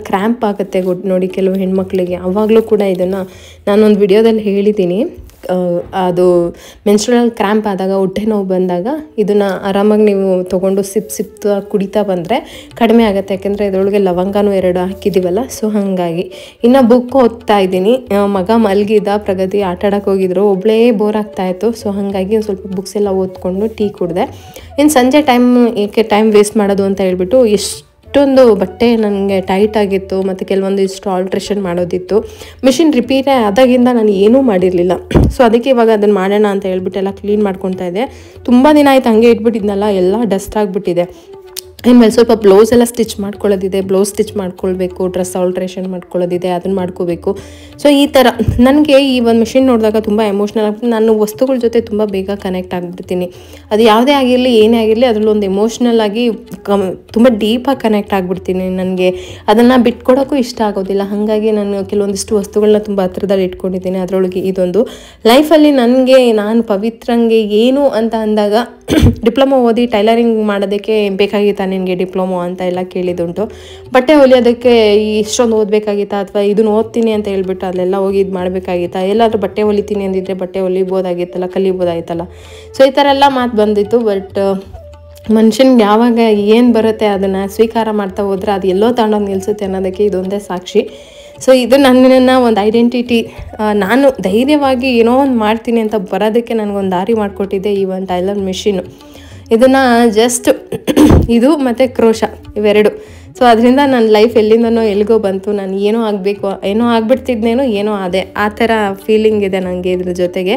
ಕ್ರ್ಯಾಂಪ್ ಆಗುತ್ತೆ ನೋಡಿ ಕೆಲವು ಹೆಣ್ಮಕ್ಳಿಗೆ. ಆವಾಗಲೂ ಕೂಡ ಇದನ್ನು ನಾನೊಂದು ವಿಡಿಯೋದಲ್ಲಿ ಹೇಳಿದ್ದೀನಿ. ಅದು ಮೆನ್ಸ್ಟ್ರಲ್ ಕ್ರ್ಯಾಂಪ್ ಆದಾಗ, ಹೊಟ್ಟೆ ನೋವು ಬಂದಾಗ ಇದನ್ನು ಆರಾಮಾಗಿ ನೀವು ತೊಗೊಂಡು ಸಿಪ್ ಕುಡಿತಾ ಬಂದರೆ ಕಡಿಮೆ ಆಗುತ್ತೆ. ಯಾಕೆಂದರೆ ಇದರೊಳಗೆ ಲವಂಗನೂ 2 ಹಾಕಿದ್ದೀವಲ್ಲ. ಸೊ ಹಾಗಾಗಿ ಇನ್ನು ಬುಕ್ ಓದ್ತಾ ಇದ್ದೀನಿ. ಮಗ ಮಲಗಿದ್ದ, ಪ್ರಗತಿ ಆಟಾಡೋಕೆ ಹೋಗಿದ್ರು, ಒಬ್ಬಳೇ ಬೋರ್ ಆಗ್ತಾಯಿತ್ತು. ಸೊ ಹಾಗಾಗಿ ಒಂದು ಸ್ವಲ್ಪ ಬುಕ್ಸ್ ಎಲ್ಲ ಓದ್ಕೊಂಡು ಟೀ ಕುಡಿದೆ. ಇನ್ನು ಸಂಜೆ ಏಕೆ ಟೈಮ್ ವೇಸ್ಟ್ ಮಾಡೋದು ಅಂತ ಹೇಳ್ಬಿಟ್ಟು ಇಷ್ಟೊಂದು ಬಟ್ಟೆ ನನಗೆ ಟೈಟ್ ಆಗಿತ್ತು ಮತ್ತು ಕೆಲವೊಂದು ಇಷ್ಟು ಆಲ್ಟ್ರೇಷನ್ ಮಾಡೋದಿತ್ತು. ಮಿಷಿನ್ ರಿಪೀಟೇ ಆದಾಗಿಂದ ನಾನು ಏನೂ ಮಾಡಿರಲಿಲ್ಲ. ಸೊ ಅದಕ್ಕೆ ಇವಾಗ ಅದನ್ನು ಮಾಡೋಣ ಅಂತ ಹೇಳ್ಬಿಟ್ಟು ಎಲ್ಲ ಕ್ಲೀನ್ ಮಾಡ್ಕೊತಾ ಇದ್ದೆ. ತುಂಬ ದಿನ ಆಯ್ತು ಹಂಗೆ ಇಟ್ಬಿಟ್ಟಿದ್ನಲ್ಲ, ಎಲ್ಲ ಡಸ್ಟ್ ಆಗಿಬಿಟ್ಟಿದೆ. ಇನ್ಮೇಲೆ ಸ್ವಲ್ಪ ಬ್ಲೌಸ್ ಎಲ್ಲ ಸ್ಟಿಚ್ ಮಾಡ್ಕೊಳ್ಳೋದಿದೆ, ಬ್ಲೌಸ್ ಸ್ಟಿಚ್ ಮಾಡ್ಕೊಳ್ಬೇಕು, ಡ್ರೆಸ್ ಆಲ್ಟ್ರೇಷನ್ ಮಾಡ್ಕೊಳ್ಳೋದಿದೆ, ಅದನ್ನು ಮಾಡ್ಕೋಬೇಕು. ಸೊ ಈ ಥರ ನನಗೆ ಈ ಒಂದು ಮಿಷಿನ್ ನೋಡಿದಾಗ ತುಂಬ ಎಮೋಷ್ನಲ್ ಆಗ್ಬಿಟ್ಟು ನಾನು ವಸ್ತುಗಳ ಜೊತೆ ತುಂಬ ಬೇಗ ಕನೆಕ್ಟ್ ಆಗಿಬಿಡ್ತೀನಿ. ಅದು ಯಾವುದೇ ಆಗಿರಲಿ ಏನೇ ಆಗಿರಲಿ ಅದರಲ್ಲಿ ಒಂದು ಎಮೋಷ್ನಲ್ ಆಗಿ ತುಂಬ ಡೀಪಾಗಿ ಕನೆಕ್ಟ್ ಆಗಿಬಿಡ್ತೀನಿ. ನನಗೆ ಅದನ್ನು ಬಿಟ್ಕೊಡೋಕ್ಕೂ ಇಷ್ಟ ಆಗೋದಿಲ್ಲ. ಹಾಗಾಗಿ ನಾನು ಕೆಲವೊಂದಿಷ್ಟು ವಸ್ತುಗಳನ್ನ ತುಂಬ ಹತ್ರದಲ್ಲಿ ಇಟ್ಕೊಂಡಿದ್ದೀನಿ. ಅದರೊಳಗೆ ಇದೊಂದು ಲೈಫಲ್ಲಿ ನನಗೆ ನಾನು ಪವಿತ್ರಂಗೆ ಏನು ಅಂತ ಅಂದಾಗ ಡಿಪ್ಲೊಮಾ ಓದಿ ಟೈಲರಿಂಗ್ ಮಾಡೋದಕ್ಕೆ ಬೇಕಾಗಿತ್ತಾ ನಿನಗೆ ಡಿಪ್ಲೊಮೊ ಅಂತ ಎಲ್ಲ ಕೇಳಿದುಂಟು. ಬಟ್ಟೆ ಹೊಲಿಯೋದಕ್ಕೆ ಇಷ್ಟೊಂದು ಓದಬೇಕಾಗಿತ್ತಾ, ಅಥವಾ ಇದನ್ನು ಓದ್ತೀನಿ ಅಂತ ಹೇಳ್ಬಿಟ್ಟು ಅಲ್ಲೆಲ್ಲ ಹೋಗಿ ಇದು ಮಾಡಬೇಕಾಗಿತ್ತಾ, ಎಲ್ಲಾದರೂ ಬಟ್ಟೆ ಹೊಲಿತೀನಿ ಅಂದಿದ್ರೆ ಬಟ್ಟೆ ಹೊಲಿಬೋದಾಗಿತ್ತಲ್ಲ, ಕಲಿಬೋದಾಗಿತ್ತಲ್ಲ. ಸೊ ಈ ಥರ ಎಲ್ಲ ಮಾತು ಬಂದಿತ್ತು. ಬಟ್ ಮನುಷ್ಯನಿಗೆ ಯಾವಾಗ ಏನು ಬರುತ್ತೆ ಅದನ್ನು ಸ್ವೀಕಾರ ಮಾಡ್ತಾ ಹೋದರೆ ಅದು ಎಲ್ಲೋ ತಗೊಂಡೋಗಿ ನಿಲ್ಲಿಸುತ್ತೆ ಅನ್ನೋದಕ್ಕೆ ಇದೊಂದೇ ಸಾಕ್ಷಿ. ಸೊ ಇದು ನನ್ನನ್ನು ಒಂದು ಐಡೆಂಟಿಟಿ, ನಾನು ಧೈರ್ಯವಾಗಿ ಏನೋ ಒಂದು ಮಾಡ್ತೀನಿ ಅಂತ ಬರೋದಕ್ಕೆ ನನಗೊಂದು ದಾರಿ ಮಾಡಿಕೊಟ್ಟಿದ್ದೆ ಈ ಒಂದು ಟೈಲರ್ ಮಿಷಿನು. ಇದನ್ನು ಜಸ್ಟ್ ಇದು ಮತ್ತು ಕ್ರೋಶ ಇವೆರಡು. ಸೊ ಅದರಿಂದ ನನ್ನ ಲೈಫ್ ಎಲ್ಲಿಂದನೋ ಎಲ್ಲಿಗೋ ಬಂತು. ನಾನು ಏನೋ ಆಗಬೇಕು, ಏನೋ ಆಗ್ಬಿಡ್ತಿದ್ನೇನೋ, ಏನೋ ಅದೇ ಆ ಥರ ಫೀಲಿಂಗ್ ಇದೆ ನನಗೆ ಇದ್ರ ಜೊತೆಗೆ.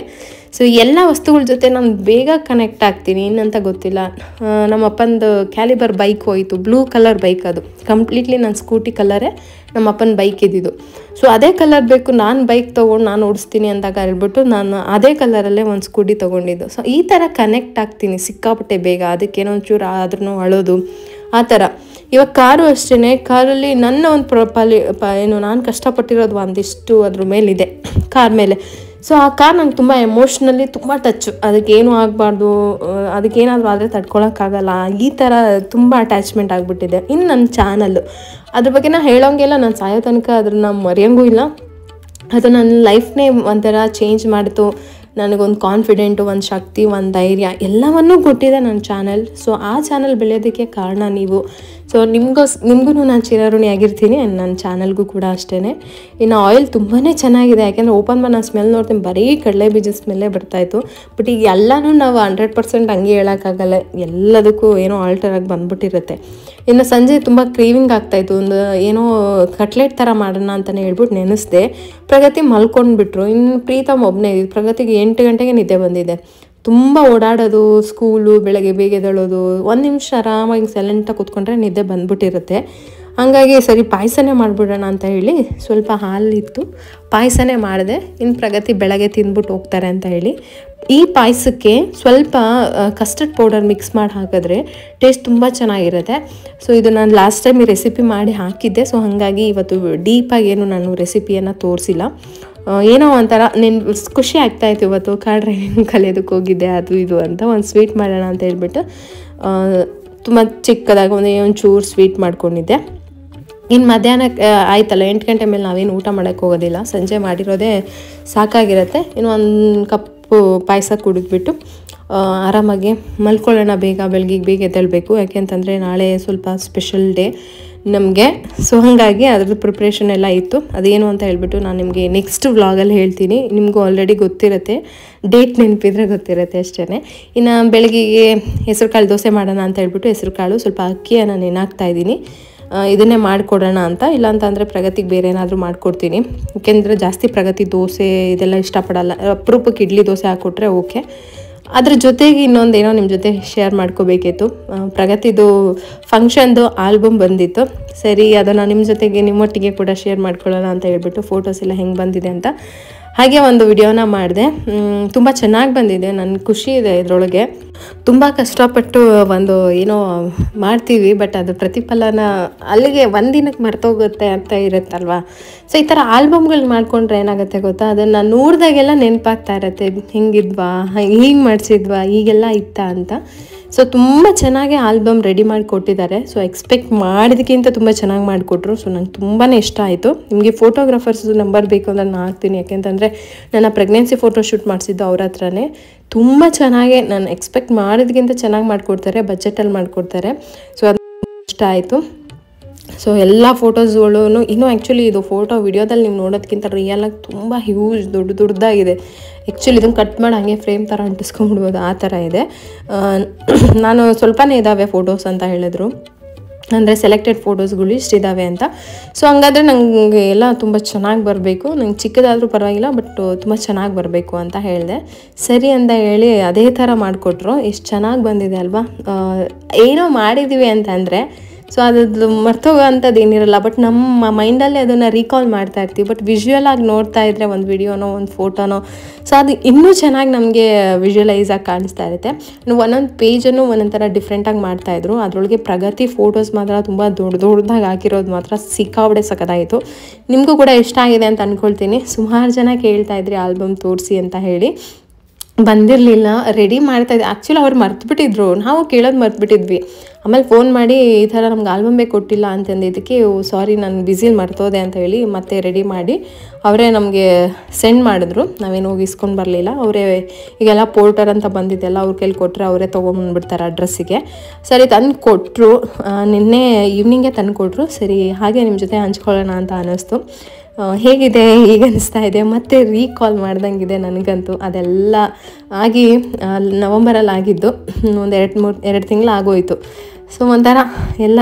ಸೊ ಎಲ್ಲ ವಸ್ತುಗಳ ಜೊತೆ ನಾನು ಬೇಗ ಕನೆಕ್ಟ್ ಆಗ್ತೀನಿ, ಇನ್ನಂತ ಗೊತ್ತಿಲ್ಲ. ನಮ್ಮ ಅಪ್ಪಂದು ಕ್ಯಾಲಿಬರ್ ಬೈಕ್ ಹೋಯಿತು, ಬ್ಲೂ ಕಲರ್ ಬೈಕ್. ಅದು ಕಂಪ್ಲೀಟ್ಲಿ ನನ್ನ ಸ್ಕೂಟಿ ಕಲರೇ ನಮ್ಮ ಅಪ್ಪನ ಬೈಕ್ ಇದ್ದಿದ್ದು. ಸೊ ಅದೇ ಕಲರ್ ಬೇಕು, ನಾನು ಬೈಕ್ ತೊಗೊಂಡು ನಾನು ಓಡಿಸ್ತೀನಿ ಅಂದಾಗ ಹೇಳ್ಬಿಟ್ಟು ನಾನು ಅದೇ ಕಲರಲ್ಲೇ ಒಂದು ಸ್ಕೂಟಿ ತೊಗೊಂಡಿದ್ದು. ಸೊ ಈ ಥರ ಕನೆಕ್ಟ್ ಆಗ್ತೀನಿ ಸಿಕ್ಕಾಪಟ್ಟೆ ಬೇಗ. ಅದಕ್ಕೇನೋ ಒಂಚೂರು ಆದ್ರೂ ಅಳೋದು ಆ ಥರ. ಇವಾಗ ಕಾರು ಅಷ್ಟೇ, ಕಾರಲ್ಲಿ ನನ್ನ ಒಂದು ಏನು ನಾನು ಕಷ್ಟಪಟ್ಟಿರೋದು ಒಂದಿಷ್ಟು ಅದ್ರ ಮೇಲಿದೆ, ಕಾರ್ ಮೇಲೆ. ಸೊ ಆ ಕಾರ್ ನಂಗೆ ತುಂಬ ಎಮೋಷ್ನಲಿ ತುಂಬ ಟಚ್ಚು. ಅದಕ್ಕೇನು ಆಗಬಾರ್ದು, ಅದಕ್ಕೇನಾದರೂ ಆದರೆ ತಡ್ಕೊಳಕ್ಕಾಗಲ್ಲ, ಈ ಥರ ತುಂಬ ಅಟ್ಯಾಚ್ಮೆಂಟ್ ಆಗಿಬಿಟ್ಟಿದೆ. ಇನ್ನು ನನ್ನ ಚಾನಲ್ಲು ಅದ್ರ ಬಗ್ಗೆ ನಾನು ಹೇಳೋಂಗೆಲ್ಲ, ನಾನು ಸಾಯೋ ತನಕ ಅದನ್ನು ಮರೆಯೋಂಗೂ ಇಲ್ಲ. ಅದು ನನ್ನ ಲೈಫ್ನೇ ಒಂಥರ ಚೇಂಜ್ ಮಾಡಿತು. ನನಗೊಂದು ಕಾನ್ಫಿಡೆಂಟು, ಒಂದು ಶಕ್ತಿ, ಒಂದು ಧೈರ್ಯ ಎಲ್ಲವನ್ನೂ ಕೊಟ್ಟಿದೆ ನನ್ನ ಚಾನಲ್. ಸೊ ಆ ಚಾನಲ್ ಬೆಳೆಯೋದಕ್ಕೆ ಕಾರಣ ನೀವು. ಸೊ ನಿಮಗೂ ನಾನು ಚಿರಋಣಿ ಆಗಿರ್ತೀನಿ, ನನ್ನ ಚಾನಲ್ಗೂ ಕೂಡ ಅಷ್ಟೇ. ಇನ್ನು ಆಯಿಲ್ ತುಂಬಾ ಚೆನ್ನಾಗಿದೆ. ಯಾಕೆಂದರೆ ಓಪನ್ ಮಾಡಿ ನಾನು ಸ್ಮೆಲ್ ನೋಡ್ತೀನಿ, ಬರೀ ಕಡಲೆ ಬೀಜದ ಸ್ಮೆಲ್ಲೇ ಬರ್ತಾಯಿತ್ತು. ಬಟ್ ಈಗ ಎಲ್ಲನೂ ನಾವು 100% ಹಂಗೆ ಹೇಳೋಕ್ಕಾಗಲ್ಲ, ಎಲ್ಲದಕ್ಕೂ ಏನೋ ಆಲ್ಟರ್ ಆಗಿ ಬಂದ್ಬಿಟ್ಟಿರುತ್ತೆ. ಇನ್ನು ಸಂಜೆ ತುಂಬ ಕ್ರೀವಿಂಗ್ ಆಗ್ತಾಯಿತ್ತು, ಒಂದು ಏನೋ ಕಟ್ಲೆಟ್ ಥರ ಮಾಡೋಣ ಅಂತಲೇ ಹೇಳ್ಬಿಟ್ಟು ನೆನೆಸ್ದೆ. ಪ್ರಗತಿ ಮಲ್ಕೊಂಡ್ಬಿಟ್ರು. ಇನ್ನು ಪ್ರೀತಮ್ ಒಬ್ಬನೇ ಇದ್ದು, ಪ್ರಗತಿಗೆ 8 ಗಂಟೆಗೆ ನಿದ್ದೆ ಬಂದಿದೆ. ತುಂಬ ಓಡಾಡೋದು, ಸ್ಕೂಲು, ಬೆಳಗ್ಗೆ ಬೇಗ ಎದ್ದೇಳೋದು, 1 ನಿಮಿಷ ಆರಾಮಾಗಿ ಸೈಲೆಂಟಾಗಿ ಕೂತ್ಕೊಂಡ್ರೆ ನಿದ್ದೆ ಬಂದ್ಬಿಟ್ಟಿರುತ್ತೆ. ಹಾಗಾಗಿ ಸರಿ ಪಾಯಸನೇ ಮಾಡಿಬಿಡೋಣ ಅಂತ ಹೇಳಿ ಸ್ವಲ್ಪ ಹಾಲಿತ್ತು, ಪಾಯಸನೇ ಮಾಡಿದೆ. ಇನ್ನು ಪ್ರಗತಿ ಬೆಳಗ್ಗೆ ತಿಂದ್ಬಿಟ್ಟು ಹೋಗ್ತಾರೆ ಅಂತ ಹೇಳಿ ಈ ಪಾಯಸಕ್ಕೆ ಸ್ವಲ್ಪ ಕಸ್ಟರ್ಡ್ ಪೌಡರ್ ಮಿಕ್ಸ್ ಮಾಡಿ ಹಾಕಿದ್ರೆ ಟೇಸ್ಟ್ ತುಂಬ ಚೆನ್ನಾಗಿರುತ್ತೆ. ಸೊ ಇದು ನಾನು ಲಾಸ್ಟ್ ಟೈಮ್ ಈ ರೆಸಿಪಿ ಮಾಡಿ ಹಾಕಿದ್ದೆ. ಸೊ ಹಾಗಾಗಿ ಇವತ್ತು ಡೀಪಾಗಿ ಏನು ನಾನು ರೆಸಿಪಿಯನ್ನು ತೋರಿಸಿಲ್ಲ. ಏನೋ ಒಂಥರ ಖುಷಿ ಆಗ್ತಾಯಿತ್ತು. ಇವತ್ತು ಕಾರ್ ಡ್ರೈವಿಂಗ್ ಕಲಿಯೋದಕ್ಕೆ ಹೋಗಿದ್ದೆ, ಅದು ಇದು ಅಂತ ಒಂದು ಸ್ವೀಟ್ ಮಾಡೋಣ ಅಂತ ಹೇಳ್ಬಿಟ್ಟು ತುಂಬ ಚಿಕ್ಕದಾಗಿ ಒಂಚೂರು ಸ್ವೀಟ್ ಮಾಡ್ಕೊಂಡಿದ್ದೆ. ಇನ್ನು ಮಧ್ಯಾಹ್ನ ಆಯ್ತಲ್ಲ, 8 ಗಂಟೆ ಮೇಲೆ ನಾವೇನು ಊಟ ಮಾಡೋಕ್ಕೆ ಹೋಗೋದಿಲ್ಲ, ಸಂಜೆ ಮಾಡಿರೋದೇ ಸಾಕಾಗಿರುತ್ತೆ. ಇನ್ನು 1 ಕಪ್ಪು ಪಾಯಸ ಕುಡಿದ್ಬಿಟ್ಟು ಆರಾಮಾಗಿ ಮಲ್ಕೊಳ್ಳೋಣ. ಬೆಳಗ್ಗೆ ಬೇಗ ಎದ್ದೇಳಬೇಕು, ಯಾಕೆಂತಂದರೆ ನಾಳೆ ಸ್ವಲ್ಪ ಸ್ಪೆಷಲ್ ಡೇ ನಮಗೆ. ಸೊ ಹಾಗಾಗಿ ಅದ್ರದ್ದು ಪ್ರಿಪ್ರೇಷನ್ ಎಲ್ಲ ಇತ್ತು. ಅದೇನು ಅಂತ ಹೇಳ್ಬಿಟ್ಟು ನಾನು ನಿಮಗೆ ನೆಕ್ಸ್ಟ್ ವ್ಲಾಗಲ್ಲಿ ಹೇಳ್ತೀನಿ. ನಿಮಗೂ ಆಲ್ರೆಡಿ ಗೊತ್ತಿರುತ್ತೆ, ಡೇಟ್ ನೆನಪಿದ್ರೆ ಗೊತ್ತಿರುತ್ತೆ ಅಷ್ಟೇ. ಇನ್ನು ಬೆಳಗ್ಗೆಗೆ ಹೆಸರುಕಾಳು ದೋಸೆ ಮಾಡೋಣ ಅಂತ ಹೇಳ್ಬಿಟ್ಟು ಹೆಸರುಕಾಳು ಸ್ವಲ್ಪ ಅಕ್ಕಿಯನ್ನು ನೆನಾಕ್ತಾಯಿದ್ದೀನಿ. ಇದನ್ನೇ ಮಾಡಿಕೊಡೋಣ ಅಂತ. ಇಲ್ಲಾಂತಂದರೆ ಪ್ರಗತಿಗೆ ಬೇರೆ ಏನಾದರೂ ಮಾಡಿಕೊಡ್ತೀನಿ. ಯಾಕೆಂದರೆ ಜಾಸ್ತಿ ಪ್ರಗತಿ ದೋಸೆ ಇದೆಲ್ಲ ಇಷ್ಟಪಡಲ್ಲ. ಅಪರೂಪಕ್ಕೆ ಇಡ್ಲಿ ದೋಸೆ ಹಾಕ್ಕೊಟ್ರೆ ಓಕೆ. ಅದ್ರ ಜೊತೆಗೆ ಇನ್ನೊಂದೇನೋ ನಿಮ್ಮ ಜೊತೆ ಶೇರ್ ಮಾಡ್ಕೋಬೇಕಿತ್ತು. ಪ್ರಗತಿದು ಫಂಕ್ಷನ್ದು ಆಲ್ಬಮ್ ಬಂದಿತ್ತು. ಸರಿ, ಅದನ್ನು ನಿಮ್ಮ ಜೊತೆಗೆ ನಿಮ್ಮೊಟ್ಟಿಗೆ ಕೂಡ ಶೇರ್ ಮಾಡ್ಕೊಳ್ಳೋಣ ಅಂತ ಹೇಳ್ಬಿಟ್ಟು ಫೋಟೋಸ್ ಎಲ್ಲ ಹೆಂಗೆ ಬಂದಿದೆ ಅಂತ ಹಾಗೆ ಒಂದು ವಿಡಿಯೋನ ಮಾಡಿದೆ. ತುಂಬ ಚೆನ್ನಾಗಿ ಬಂದಿದೆ, ನನಗೆ ಖುಷಿ ಇದೆ ಇದರೊಳಗೆ. ತುಂಬ ಕಷ್ಟಪಟ್ಟು ಒಂದು ಏನೋ ಮಾಡ್ತೀವಿ, ಬಟ್ ಅದು ಪ್ರತಿಫಲನ ಅಲ್ಲಿಗೆ ಒಂದಿನಕ್ಕೆ ಮರ್ತೋಗುತ್ತೆ ಅಂತ ಇರುತ್ತಲ್ವ. ಸೊ ಈ ಥರ ಆಲ್ಬಮ್ಗಳು ಮಾಡ್ಕೊಂಡ್ರೆ ಏನಾಗುತ್ತೆ ಗೊತ್ತಾ, ಅದನ್ನು ನೋಡಿದಾಗೆಲ್ಲ ನೆನಪಾಗ್ತಾ ಇರತ್ತೆ, ಹಿಂಗಿದ್ವಾ, ಹೀಗೆ ಮಾಡಿಸಿದ್ವಾ, ಹೀಗೆಲ್ಲ ಇತ್ತಾ ಅಂತ. ಸೊ ತುಂಬ ಚೆನ್ನಾಗಿ ಆಲ್ಬಮ್ ರೆಡಿ ಮಾಡಿ ಕೊಟ್ಟಿದ್ದಾರೆ. ಸೊ ಎಕ್ಸ್ಪೆಕ್ಟ್ ಮಾಡಿದಕ್ಕಿಂತ ತುಂಬ ಚೆನ್ನಾಗಿ ಮಾಡಿಕೊಟ್ರು. ಸೊ ನಂಗೆ ತುಂಬಾ ಇಷ್ಟ ಆಯಿತು. ನಿಮಗೆ ಫೋಟೋಗ್ರಾಫರ್ಸ್ ನಂಬರ್ ಬೇಕು ಅಂದರೆ ನಾನು ಹಾಕ್ತೀನಿ, ಯಾಕೆಂತಂದರೆ ನನ್ನ ಪ್ರೆಗ್ನೆನ್ಸಿ ಫೋಟೋ ಶೂಟ್ ಮಾಡಿಸಿದ್ದು ಅವ್ರ ಹತ್ರನೇ. ತುಂಬ ಚೆನ್ನಾಗಿ, ನಾನು ಎಕ್ಸ್ಪೆಕ್ಟ್ ಮಾಡಿದಕ್ಕಿಂತ ಚೆನ್ನಾಗಿ ಮಾಡಿಕೊಡ್ತಾರೆ, ಬಜೆಟಲ್ಲಿ ಮಾಡಿಕೊಡ್ತಾರೆ. ಸೊ ಅದು ಇಷ್ಟ ಆಯಿತು. ಸೊ ಎಲ್ಲ ಫೋಟೋಸ್ಗಳು ಇನ್ನೂ ಆ್ಯಕ್ಚುಲಿ ಇದು ಫೋಟೋ ವಿಡಿಯೋದಲ್ಲಿ ನೀವು ನೋಡೋದಕ್ಕಿಂತ ರಿಯಲಾಗಿ ತುಂಬ ಹ್ಯೂಜ್ ದೊಡ್ಡದಾಗಿದೆ. ಆ್ಯಕ್ಚುಲಿ ಇದನ್ನು ಕಟ್ ಮಾಡಿ ಹಾಗೆ ಫ್ರೇಮ್ ಥರ ಅಂಟಿಸ್ಕೊಂಡ್ಬಿಡ್ಬೋದು, ಆ ಥರ ಇದೆ. ನಾನು ಸ್ವಲ್ಪನೇ ಇದ್ದಾವೆ ಫೋಟೋಸ್ ಅಂತ ಹೇಳಿದ್ರು, ಅಂದರೆ ಸೆಲೆಕ್ಟೆಡ್ ಫೋಟೋಸ್ಗಳು ಇಷ್ಟಿದ್ದಾವೆ ಅಂತ. ಸೊ ಹಂಗಾದರೆ ನನಗೆ ಎಲ್ಲ ತುಂಬ ಚೆನ್ನಾಗಿ ಬರಬೇಕು, ನಂಗೆ ಚಿಕ್ಕದಾದರೂ ಪರವಾಗಿಲ್ಲ, ಬಟ್ ತುಂಬ ಚೆನ್ನಾಗಿ ಬರಬೇಕು ಅಂತ ಹೇಳಿದೆ. ಸರಿ ಅಂತ ಹೇಳಿ ಅದೇ ಥರ ಮಾಡಿಕೊಟ್ರು. ಎಷ್ಟು ಚೆನ್ನಾಗಿ ಬಂದಿದೆ ಅಲ್ವಾ. ಏನೋ ಮಾಡಿದ್ದೀವಿ ಅಂತಂದರೆ ಸೊ ಅದು ಮರ್ತೋಗೋ ಅಂಥದ್ದು ಏನಿರಲ್ಲ, ಬಟ್ ನಮ್ಮ ಮೈಂಡಲ್ಲಿ ಅದನ್ನು ರೀಕಾಲ್ ಮಾಡ್ತಾ ಇರ್ತೀವಿ. ಬಟ್ ವಿಜುವಲ್ ಆಗಿ ನೋಡ್ತಾ ಇದ್ದರೆ ಒಂದು ವಿಡಿಯೋನೋ ಒಂದು ಫೋಟೋನೋ ಸೊ ಅದು ಇನ್ನೂ ಚೆನ್ನಾಗಿ ನಮಗೆ ವಿಜುವಲೈಸ್ ಆಗಿ ಕಾಣಿಸ್ತಾ ಇರುತ್ತೆ. ಒಂದೊಂದು ಪೇಜನ್ನು ಒಂದೊಂದು ಥರ ಡಿಫ್ರೆಂಟಾಗಿ ಮಾಡ್ತಾಯಿದ್ರು. ಅದರೊಳಗೆ ಪ್ರಗತಿ ಫೋಟೋಸ್ ಮಾತ್ರ ತುಂಬ ದೊಡ್ಡದಾಗಿ ಹಾಕಿರೋದು ಮಾತ್ರ ಸಿಕ್ಕಾಬಡೆ ಸಖತ್ತಾಯಿತು. ನಿಮಗೂ ಕೂಡ ಇಷ್ಟ ಆಗಿದೆ ಅಂತ ಅಂದ್ಕೊಳ್ತೀನಿ. ಸುಮಾರು ಜನ ಕೇಳ್ತಾ ಇದ್ರಿ ಆಲ್ಬಮ್ ತೋರಿಸಿ ಅಂತ ಹೇಳಿ, ಬಂದಿರಲಿಲ್ಲ, ರೆಡಿ ಮಾಡ್ತಾಯಿದ್ದೆ. ಆ್ಯಕ್ಚುಲಿ ಅವ್ರು ಮರ್ತುಬಿಟ್ಟಿದ್ರು, ನಾವು ಕೇಳೋದು ಮರ್ತುಬಿಟ್ಟಿದ್ವಿ. ಆಮೇಲೆ ಫೋನ್ ಮಾಡಿ ಈ ಥರ ನಮ್ಗೆ ಆಲ್ಬಮ್ಮೇ ಕೊಟ್ಟಿಲ್ಲ ಅಂತಂದಿದ್ದಕ್ಕೆ, ಸಾರಿ ನಾನು ಬ್ಯುಸಿಲಿ ಮರ್ತೋದೆ ಅಂತ ಹೇಳಿ ಮತ್ತೆ ರೆಡಿ ಮಾಡಿ ಅವರೇ ನಮಗೆ ಸೆಂಡ್ ಮಾಡಿದ್ರು. ನಾವೇನು ಹೋಗಿ ಇಸ್ಕೊಂಡು ಬರಲಿಲ್ಲ. ಅವರೇ ಈಗೆಲ್ಲ ಪೋರ್ಟರ್ ಅಂತ ಬಂದಿದ್ದೆಲ್ಲ ಅವ್ರ ಕೈಲಿ ಕೊಟ್ಟರೆ ಅವರೇ ತೊಗೊಂಬಂದ್ಬಿಡ್ತಾರೆ ಅಡ್ರೆಸ್ಸಿಗೆ. ಸರಿ ತಂದು ಕೊಟ್ಟರು, ನಿನ್ನೆ ಈವ್ನಿಂಗೇ ತಂದು ಕೊಟ್ಟರು. ಸರಿ ಹಾಗೆ ನಿಮ್ಮ ಜೊತೆ ಹಂಚ್ಕೊಳ್ಳೋಣ ಅಂತ ಅನ್ನಿಸ್ತು. ಹೇಗಿದೆ, ಈಗ ಅನಿಸ್ತಾ ಇದೆ, ಮತ್ತೆ ರೀಕಾಲ್ ಮಾಡ್ದಂಗಿದೆ ನನಗಂತೂ. ಅದೆಲ್ಲ ಆಗಿ ನವಂಬರಲ್ಲಿ ಆಗಿದ್ದು, ಒಂದು 2 ತಿಂಗಳು ಆಗೋಯಿತು. ಸೊ ಒಂಥರ ಎಲ್ಲ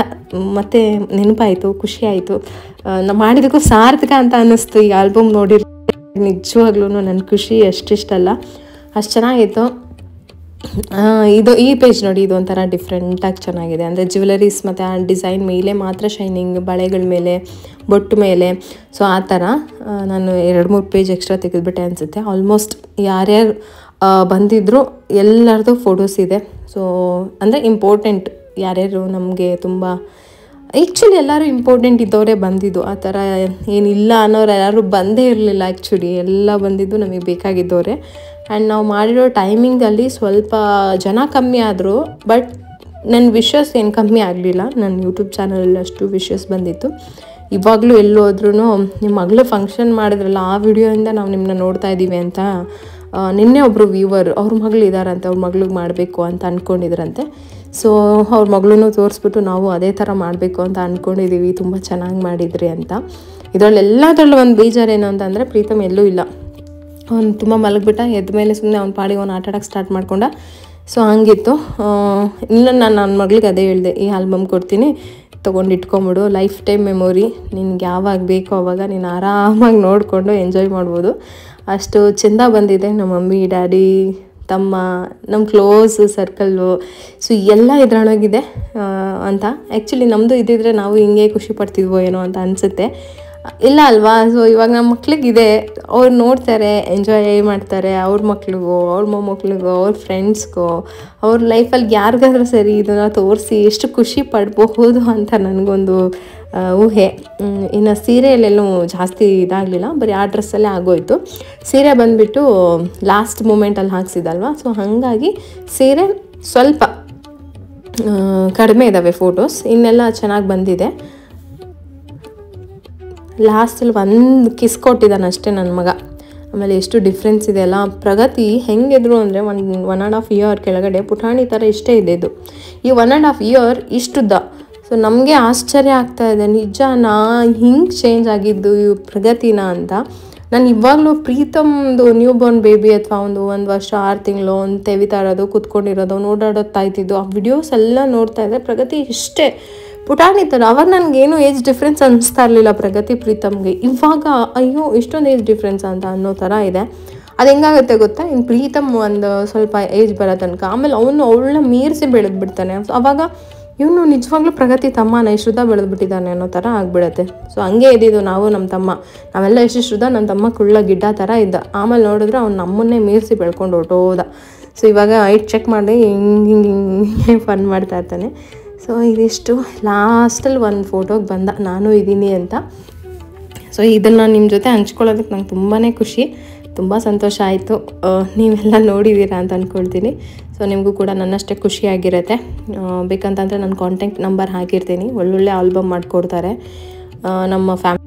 ಮತ್ತೆ ನೆನಪಾಯಿತು, ಖುಷಿ ಆಯಿತು. ನಾವು ಮಾಡಿದಕ್ಕೂ ಸಾರ್ಥಕ ಅಂತ ಅನ್ನಿಸ್ತು ಈ ಆಲ್ಬಮ್ ನೋಡಿರೋ. ನಿಜವಾಗ್ಲೂ ನನ್ನ ಖುಷಿ ಅಷ್ಟಿಷ್ಟಲ್ಲ, ಅಷ್ಟು ಚೆನ್ನಾಗಿತ್ತು. ಈ ಪೇಜ್ ನೋಡಿ, ಇದು ಒಂಥರ ಡಿಫ್ರೆಂಟಾಗಿ ಚೆನ್ನಾಗಿದೆ. ಅಂದರೆ ಜ್ಯುವೆಲರೀಸ್ ಮತ್ತು ಆ ಡಿಸೈನ್ ಮೇಲೆ ಮಾತ್ರ ಶೈನಿಂಗ್, ಬಳೆಗಳ ಮೇಲೆ, ಬೊಟ್ಟು ಮೇಲೆ. ಸೊ ಆ ಥರ ನಾನು 2-3 ಪೇಜ್ ಎಕ್ಸ್ಟ್ರಾ ತೆಗೆದುಬಿಟ್ಟೆ ಅನಿಸುತ್ತೆ. ಆಲ್ಮೋಸ್ಟ್ ಯಾರ್ಯಾರು ಬಂದಿದ್ರು ಎಲ್ಲರದ್ದು ಫೋಟೋಸ್ ಇದೆ. ಸೊ ಅಂದರೆ ಇಂಪಾರ್ಟೆಂಟ್ ಯಾರ್ಯಾರು ನಮಗೆ ತುಂಬ ಆ್ಯಕ್ಚುಲಿ ಎಲ್ಲರೂ ಇಂಪಾರ್ಟೆಂಟ್ ಇದ್ದವರೇ ಬಂದಿದ್ದು. ಆ ಥರ ಏನಿಲ್ಲ ಅನ್ನೋರು ಯಾರು ಬಂದೇ ಇರಲಿಲ್ಲ. ಆ್ಯಕ್ಚುಲಿ ಎಲ್ಲ ಬಂದಿದ್ದು ನಮಗೆ ಬೇಕಾಗಿದ್ದವರೇ. ಆ್ಯಂಡ್ ನಾವು ಮಾಡಿರೋ ಟೈಮಿಂಗಲ್ಲಿ ಸ್ವಲ್ಪ ಜನ ಕಮ್ಮಿ ಆದರು, ಬಟ್ ನನ್ನ ವಿಷಸ್ ಏನು ಕಮ್ಮಿ ಆಗಲಿಲ್ಲ. ನನ್ನ ಯೂಟ್ಯೂಬ್ ಚಾನಲಲ್ಲಿ ಅಷ್ಟು ವಿಷಸ್ ಬಂದಿತ್ತು. ಇವಾಗಲೂ ಎಲ್ಲೋದ್ರೂ ನಿಮ್ಮ ಮಗಳು ಫಂಕ್ಷನ್ ಮಾಡಿದ್ರಲ್ಲ, ಆ ವಿಡಿಯೋಯಿಂದ ನಾವು ನಿಮ್ಮನ್ನ ನೋಡ್ತಾ ಇದ್ದೀವಿ ಅಂತ ನಿನ್ನೆ ಒಬ್ಬರು ವ್ಯೂವರ್ ಅವ್ರ ಮಗಳು ಇದ್ದಾರಂತೆ, ಅವ್ರ ಮಗಳಿಗೆ ಮಾಡಬೇಕು ಅಂತ ಅಂದ್ಕೊಂಡಿದ್ರಂತೆ. ಸೊ ಅವ್ರ ಮಗಳನ್ನೂ ತೋರಿಸ್ಬಿಟ್ಟು ನಾವು ಅದೇ ಥರ ಮಾಡಬೇಕು ಅಂತ ಅಂದ್ಕೊಂಡಿದ್ದೀವಿ, ತುಂಬ ಚೆನ್ನಾಗಿ ಮಾಡಿದ್ರಿ ಅಂತ. ಇದರಲ್ಲೆಲ್ಲದರಲ್ಲೂ ಒಂದು ಬೇಜಾರೇನು ಅಂತಂದರೆ, ಪ್ರೀತಮ್ ಎಲ್ಲೂ ಇಲ್ಲ. ಅವ್ನು ತುಂಬ ಮಲಗಿಬಿಟ್ಟ, ಎದ್ದ ಮೇಲೆ ಸುಮ್ಮನೆ ಅವ್ನ ಪಾಡಿಗೆ ಅವ್ನು ಆಟ ಆಡೋಕ್ಕೆ ಸ್ಟಾರ್ಟ್ ಮಾಡ್ಕೊಂಡ. ಸೊ ಹಂಗಿತ್ತು. ಇನ್ನು ನಾನು ನನ್ನ ಮಗಳಿಗೆ ಅದೇ ಹೇಳಿದೆ, ಈ ಆಲ್ಬಮ್ ಕೊಡ್ತೀನಿ, ತೊಗೊಂಡು ಇಟ್ಕೊಂಬಿಡು, ಲೈಫ್ ಟೈಮ್ ಮೆಮೊರಿ. ನಿನ್ಗೆ ಯಾವಾಗ ಬೇಕೋ ಆವಾಗ ನೀನು ಆರಾಮಾಗಿ ನೋಡಿಕೊಂಡು ಎಂಜಾಯ್ ಮಾಡ್ಬೋದು. ಅಷ್ಟು ಚೆಂದ ಬಂದಿದೆ. ನಮ್ಮ ಮಮ್ಮಿ, ಡ್ಯಾಡಿ, ತಮ್ಮ, ನಮ್ಮ ಕ್ಲೋಸ್ ಸರ್ಕಲ್ಲು, ಸೊ ಎಲ್ಲ ಇದರೊಳಗಿದೆ ಅಂತ. ಆ್ಯಕ್ಚುಲಿ ನಮ್ಮದು ಇದ್ದಿದ್ರೆ ನಾವು ಹಿಂಗೆ ಖುಷಿ ಪಡ್ತಿದ್ವೋ ಏನೋ ಅಂತ ಅನಿಸುತ್ತೆ, ಇಲ್ಲ ಅಲ್ವಾ. ಸೊ ಇವಾಗ ನಮ್ಮ ಮಕ್ಳಿಗಿದೆ, ಅವ್ರು ನೋಡ್ತಾರೆ, ಎಂಜಾಯ್ ಮಾಡ್ತಾರೆ. ಅವ್ರ ಮಕ್ಳಿಗೋ, ಅವ್ರ ಮೊಮ್ಮಕ್ಳಿಗೋ, ಅವ್ರ ಫ್ರೆಂಡ್ಸ್ಗೋ, ಅವ್ರ ಲೈಫಲ್ಲಿ ಯಾರಿಗಾದ್ರೂ ಸರಿ ಇದನ್ನು ತೋರಿಸಿ ಎಷ್ಟು ಖುಷಿ ಪಡಬಹುದು ಅಂತ ನನಗೊಂದು ಊಹೆ. ಇನ್ನು ಸೀರೆಯಲ್ಲೆಲ್ಲೂ ಜಾಸ್ತಿ ಇದಾಗಲಿಲ್ಲ, ಬರೀ ಆ ಡ್ರೆಸ್ಸಲ್ಲೇ ಆಗೋಯಿತು. ಸೀರೆ ಬಂದುಬಿಟ್ಟು ಲಾಸ್ಟ್ ಮೂಮೆಂಟಲ್ಲಿ ಹಾಕ್ಸಿದಲ್ವ, ಸೊ ಹಾಗಾಗಿ ಸೀರೆ ಸ್ವಲ್ಪ ಕಡಿಮೆ ಇದ್ದಾವೆ ಫೋಟೋಸ್, ಇನ್ನೆಲ್ಲ ಚೆನ್ನಾಗಿ ಬಂದಿದೆ. ಲಾಸ್ಟಲ್ಲಿ ಒಂದು ಕಿಸ್ ಕೊಟ್ಟಿದ್ದಾನೆ ಅಷ್ಟೇ ನನ್ನ ಮಗ. ಆಮೇಲೆ ಎಷ್ಟು ಡಿಫ್ರೆನ್ಸ್ ಇದೆ ಅಲ್ಲ. ಪ್ರಗತಿ ಹೆಂಗಿದ್ರು ಅಂದರೆ 1.5 ಇಯರ್ ಕೆಳಗಡೆ ಪುಟಾಣಿ ಥರ ಇಷ್ಟೇ ಇದ್ದಿದ್ದು. ಈ 1.5 ಇಯರ್ ಇಷ್ಟುದ್ದ. ಸೊ ನಮಗೆ ಆಶ್ಚರ್ಯ ಆಗ್ತಾ ಇದೆ, ನಿಜನಾ ಹಿಂಗೆ ಚೇಂಜ್ ಆಗಿದ್ದು ಈ ಪ್ರಗತಿನ ಅಂತ. ನಾನು ಇವಾಗಲೂ ಪ್ರೀತಮ್ದು ನ್ಯೂ ಬೋರ್ನ್ ಬೇಬಿ ಅಥವಾ ಒಂದು 1 ವರ್ಷ 6 ತಿಂಗಳು ಒಂದು ತೆವಿತಾ ಇರೋದು, ಕೂತ್ಕೊಂಡಿರೋದು, ಓಡಾಡೋದು ತಾಯ್ತಿದ್ದು ಆ ವಿಡಿಯೋಸ್ ಎಲ್ಲ ನೋಡ್ತಾ ಇದ್ದೆ. ಪ್ರಗತಿ ಇಷ್ಟೇ ಪುಟಾಣಿ ಥರ. ಅವಾಗ ನನಗೇನು ಏಜ್ ಡಿಫ್ರೆನ್ಸ್ ಅನ್ನಿಸ್ತಾ ಇರಲಿಲ್ಲ ಪ್ರಗತಿ ಪ್ರೀತಮ್ಗೆ. ಇವಾಗ ಅಯ್ಯೋ ಇಷ್ಟೊಂದು ಏಜ್ ಡಿಫ್ರೆನ್ಸ್ ಅಂತ ಅನ್ನೋ ಥರ ಇದೆ. ಅದು ಹೆಂಗಾಗುತ್ತೆ ಗೊತ್ತಾ, ಇನ್ನು ಪ್ರೀತಮ್ ಒಂದು ಸ್ವಲ್ಪ ಏಜ್ ಬರೋ ತನಕ, ಆಮೇಲೆ ಅವಳನ್ನ ಮೀರಿಸಿ ಬೆಳೆದ್ಬಿಡ್ತಾನೆ. ಆವಾಗ ಇವನು ನಿಜವಾಗ್ಲೂ ಪ್ರಗತಿ ತಮ್ಮನ ಶ್ರುತ ಬೆಳೆದ್ಬಿಟ್ಟಿದ್ದಾನೆ ಅನ್ನೋ ಥರ ಆಗಿಬಿಡುತ್ತೆ. ಸೊ ಹಂಗೆ ಇದ್ದಿದ್ದು ನಾವು ನಮ್ಮ ತಮ್ಮ, ನಾವೆಲ್ಲ ಎಷ್ಟು ಶ್ರುತ ನನ್ನ ತಮ್ಮ ಕುಳ್ಳ ಗಿಡ್ಡ ಥರ ಇದ್ದ. ಆಮೇಲೆ ನೋಡಿದ್ರೆ ಅವ್ನು ನಮ್ಮನ್ನೇ ಮೀರಿಸಿ ಬೆಳ್ಕೊಂಡು ಹೊಟ್ಟೋದ. ಸೊ ಇವಾಗ ಐಟ್ ಚೆಕ್ ಮಾಡಿ ಹಿಂಗೆ ಫನ್ ಮಾಡ್ತಾ ಇರ್ತಾನೆ. ಸೊ ಇದಿಷ್ಟು ಲಾಸ್ಟಲ್ಲಿ ಒಂದು ಫೋಟೋಗೆ ಬಂದ ನಾನು ಇದ್ದೀನಿ ಅಂತ. ಸೊ ಇದನ್ನು ನಿಮ್ಮ ಜೊತೆ ಹಂಚ್ಕೊಳ್ಳೋದಕ್ಕೆ ನಂಗೆ ತುಂಬಾ ಖುಷಿ, ತುಂಬ ಸಂತೋಷ ಆಯಿತು. ನೀವೆಲ್ಲ ನೋಡಿದ್ದೀರಾ ಅಂತ ಅಂದ್ಕೊಳ್ತೀನಿ. ಸೊ ನಿಮಗೂ ಕೂಡ ನನ್ನಷ್ಟೇ ಖುಷಿಯಾಗಿರುತ್ತೆ. ಬೇಕಂತಂದರೆ ನಾನು ಕಾಂಟ್ಯಾಕ್ಟ್ ನಂಬರ್ ಹಾಕಿರ್ತೀನಿ, ಒಳ್ಳೊಳ್ಳೆ ಆಲ್ಬಮ್ ಮಾಡಿಕೊಡ್ತಾರೆ. ನಮ್ಮ ಫ್ಯಾಮಿಲಿ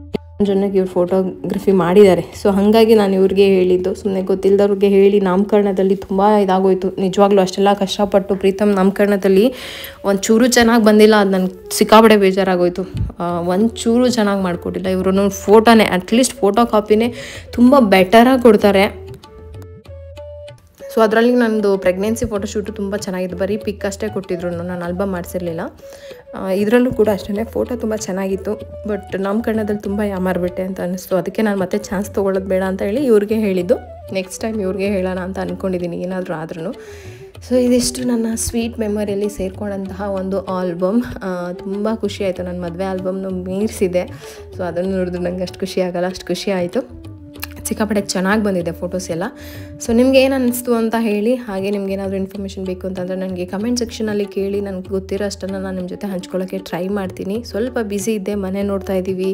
ಜನಕ್ಕೆ ಇವ್ರು ಫೋಟೋಗ್ರಫಿ ಮಾಡಿದ್ದಾರೆ. ಸೊ ಹಾಗಾಗಿ ನಾನು ಇವ್ರಿಗೆ ಹೇಳಿದ್ದು, ಸುಮ್ಮನೆ ಗೊತ್ತಿಲ್ಲದವ್ರಿಗೆ ಹೇಳಿ ನಾಮಕರಣದಲ್ಲಿ ತುಂಬ ಇದಾಗೋಯ್ತು. ನಿಜವಾಗ್ಲೂ ಅಷ್ಟೆಲ್ಲ ಕಷ್ಟಪಟ್ಟು ಪ್ರೀತಮ್ ನಾಮಕರಣದಲ್ಲಿ ಒಂಚೂರು ಚೆನ್ನಾಗಿ ಬಂದಿಲ್ಲ, ಅದು ನನಗೆ ಸಿಕ್ಕಾಪಟ್ಟೆ ಬೇಜಾರಾಗೋಯ್ತು. ಒಂಚೂರು ಚೆನ್ನಾಗಿ ಮಾಡಿಕೊಟ್ಟಿಲ್ಲ ಇವರು. ಫೋಟೋನೇ ಅಟ್ಲೀಸ್ಟ್ ಫೋಟೋ ಕಾಪಿನೇ ತುಂಬ ಬೆಟರಾಗಿ ಕೊಡ್ತಾರೆ. ಸೊ ಅದರಲ್ಲಿ ನನ್ನದು ಪ್ರೆಗ್ನೆನ್ಸಿ ಫೋಟೋಶೂಟು ತುಂಬ ಚೆನ್ನಾಗಿತ್ತು. ಬರೀ ಪಿಕ್ ಅಷ್ಟೇ ಕೊಟ್ಟಿದ್ರು, ನಾನು ಆಲ್ಬಮ್ ಮಾಡಿಸಿರಲಿಲ್ಲ. ಇದರಲ್ಲೂ ಕೂಡ ಅಷ್ಟೇ ಫೋಟೋ ತುಂಬ ಚೆನ್ನಾಗಿತ್ತು. ಬಟ್ ನಾಮಕರಣದಲ್ಲಿ ತುಂಬ ಯಾಮಾರ್ಬಿಟ್ಟೆ ಅಂತ ಅನ್ನಿಸ್ತು. ಅದಕ್ಕೆ ನಾನು ಮತ್ತೆ ಚಾನ್ಸ್ ತೊಗೊಳ್ಳೋದು ಬೇಡ ಅಂತ ಹೇಳಿ ಇವ್ರಿಗೆ ಹೇಳಿದ್ದು. ನೆಕ್ಸ್ಟ್ ಟೈಮ್ ಇವ್ರಿಗೆ ಹೇಳೋಣ ಅಂತ ಅಂದ್ಕೊಂಡಿದ್ದೀನಿ, ಏನಾದರೂ ಆದ್ರೂ. ಸೊ ಇದಿಷ್ಟು ನನ್ನ ಸ್ವೀಟ್ ಮೆಮೊರಿಯಲ್ಲಿ ಸೇರ್ಕೊಂಡಂತಹ ಒಂದು ಆಲ್ಬಮ್. ತುಂಬ ಖುಷಿ ಆಯಿತು. ನನ್ನ ಮದುವೆ ಆಲ್ಬಮ್ನು ಮೀರಿಸಿದೆ. ಸೊ ಅದನ್ನು ನೋಡಿದ್ರೆ ನಂಗೆ ಅಷ್ಟು ಖುಷಿ ಆಗಲ್ಲ, ಅಷ್ಟು ಖುಷಿ ಆಯಿತು. ಸಿಕ್ಕಾಪಟ್ಟೆ ಚೆನ್ನಾಗಿ ಬಂದಿದೆ ಫೋಟೋಸ್ ಎಲ್ಲ. ಸೊ ನಿಮ್ಗೆ ಏನು ಅನ್ನಿಸ್ತು ಅಂತ ಹೇಳಿ. ಹಾಗೆ ನಿಮ್ಗೆ ಏನಾದರೂ ಇನ್ಫಾರ್ಮೇಷನ್ ಬೇಕು ಅಂತಂದರೆ ನನಗೆ ಕಮೆಂಟ್ ಸೆಕ್ಷನಲ್ಲಿ ಕೇಳಿ. ನನಗೆ ಗೊತ್ತಿರೋ ಅಷ್ಟನ್ನು ನಾನು ನಿಮ್ಮ ಜೊತೆ ಹಂಚ್ಕೊಳ್ಳೋಕ್ಕೆ ಟ್ರೈ ಮಾಡ್ತೀನಿ. ಸ್ವಲ್ಪ ಬ್ಯುಸಿ ಇದ್ದೆ, ಮನೆ ನೋಡ್ತಾ ಇದ್ದೀವಿ,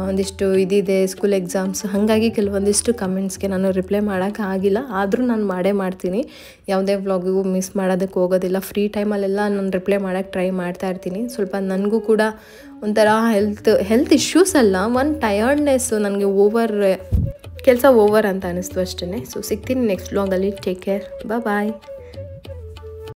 ಒಂದಿಷ್ಟು ಇದಿದೆ, ಸ್ಕೂಲ್ ಎಕ್ಸಾಮ್ಸ್, ಹಾಗಾಗಿ ಕೆಲವೊಂದಿಷ್ಟು ಕಮೆಂಟ್ಸ್ಗೆ ನಾನು ರಿಪ್ಲೈ ಮಾಡೋಕ್ಕೆ ಆಗಿಲ್ಲ. ಆದರೂ ನಾನು ಮಾಡೇ ಮಾಡ್ತೀನಿ. ಯಾವುದೇ ವ್ಲಾಗಿಗೂ ಮಿಸ್ ಮಾಡೋದಕ್ಕೆ ಹೋಗೋದಿಲ್ಲ. ಫ್ರೀ ಟೈಮಲ್ಲೆಲ್ಲ ನಾನು ರಿಪ್ಲೈ ಮಾಡೋಕ್ಕೆ ಟ್ರೈ ಮಾಡ್ತಾ ಇರ್ತೀನಿ. ಸ್ವಲ್ಪ ನನಗೂ ಕೂಡ ಒಂಥರ ಹೆಲ್ತ್ ಇಶ್ಯೂಸ್ ಅಲ್ಲ, ಒಂದು ಟಯರ್ಡ್ನೆಸ್ಸು, ನನಗೆ ಕೆಲಸ ಓವರ್ ಅಂತ ಅನ್ನಿಸ್ತು ಅಷ್ಟೇ. ಸೊ ಸಿಗ್ತೀನಿ ನೆಕ್ಸ್ಟ್ ವ್ಲಾಗಲ್ಲಿ. ಟೇಕ್ ಕೇರ್, ಬಾಯ್.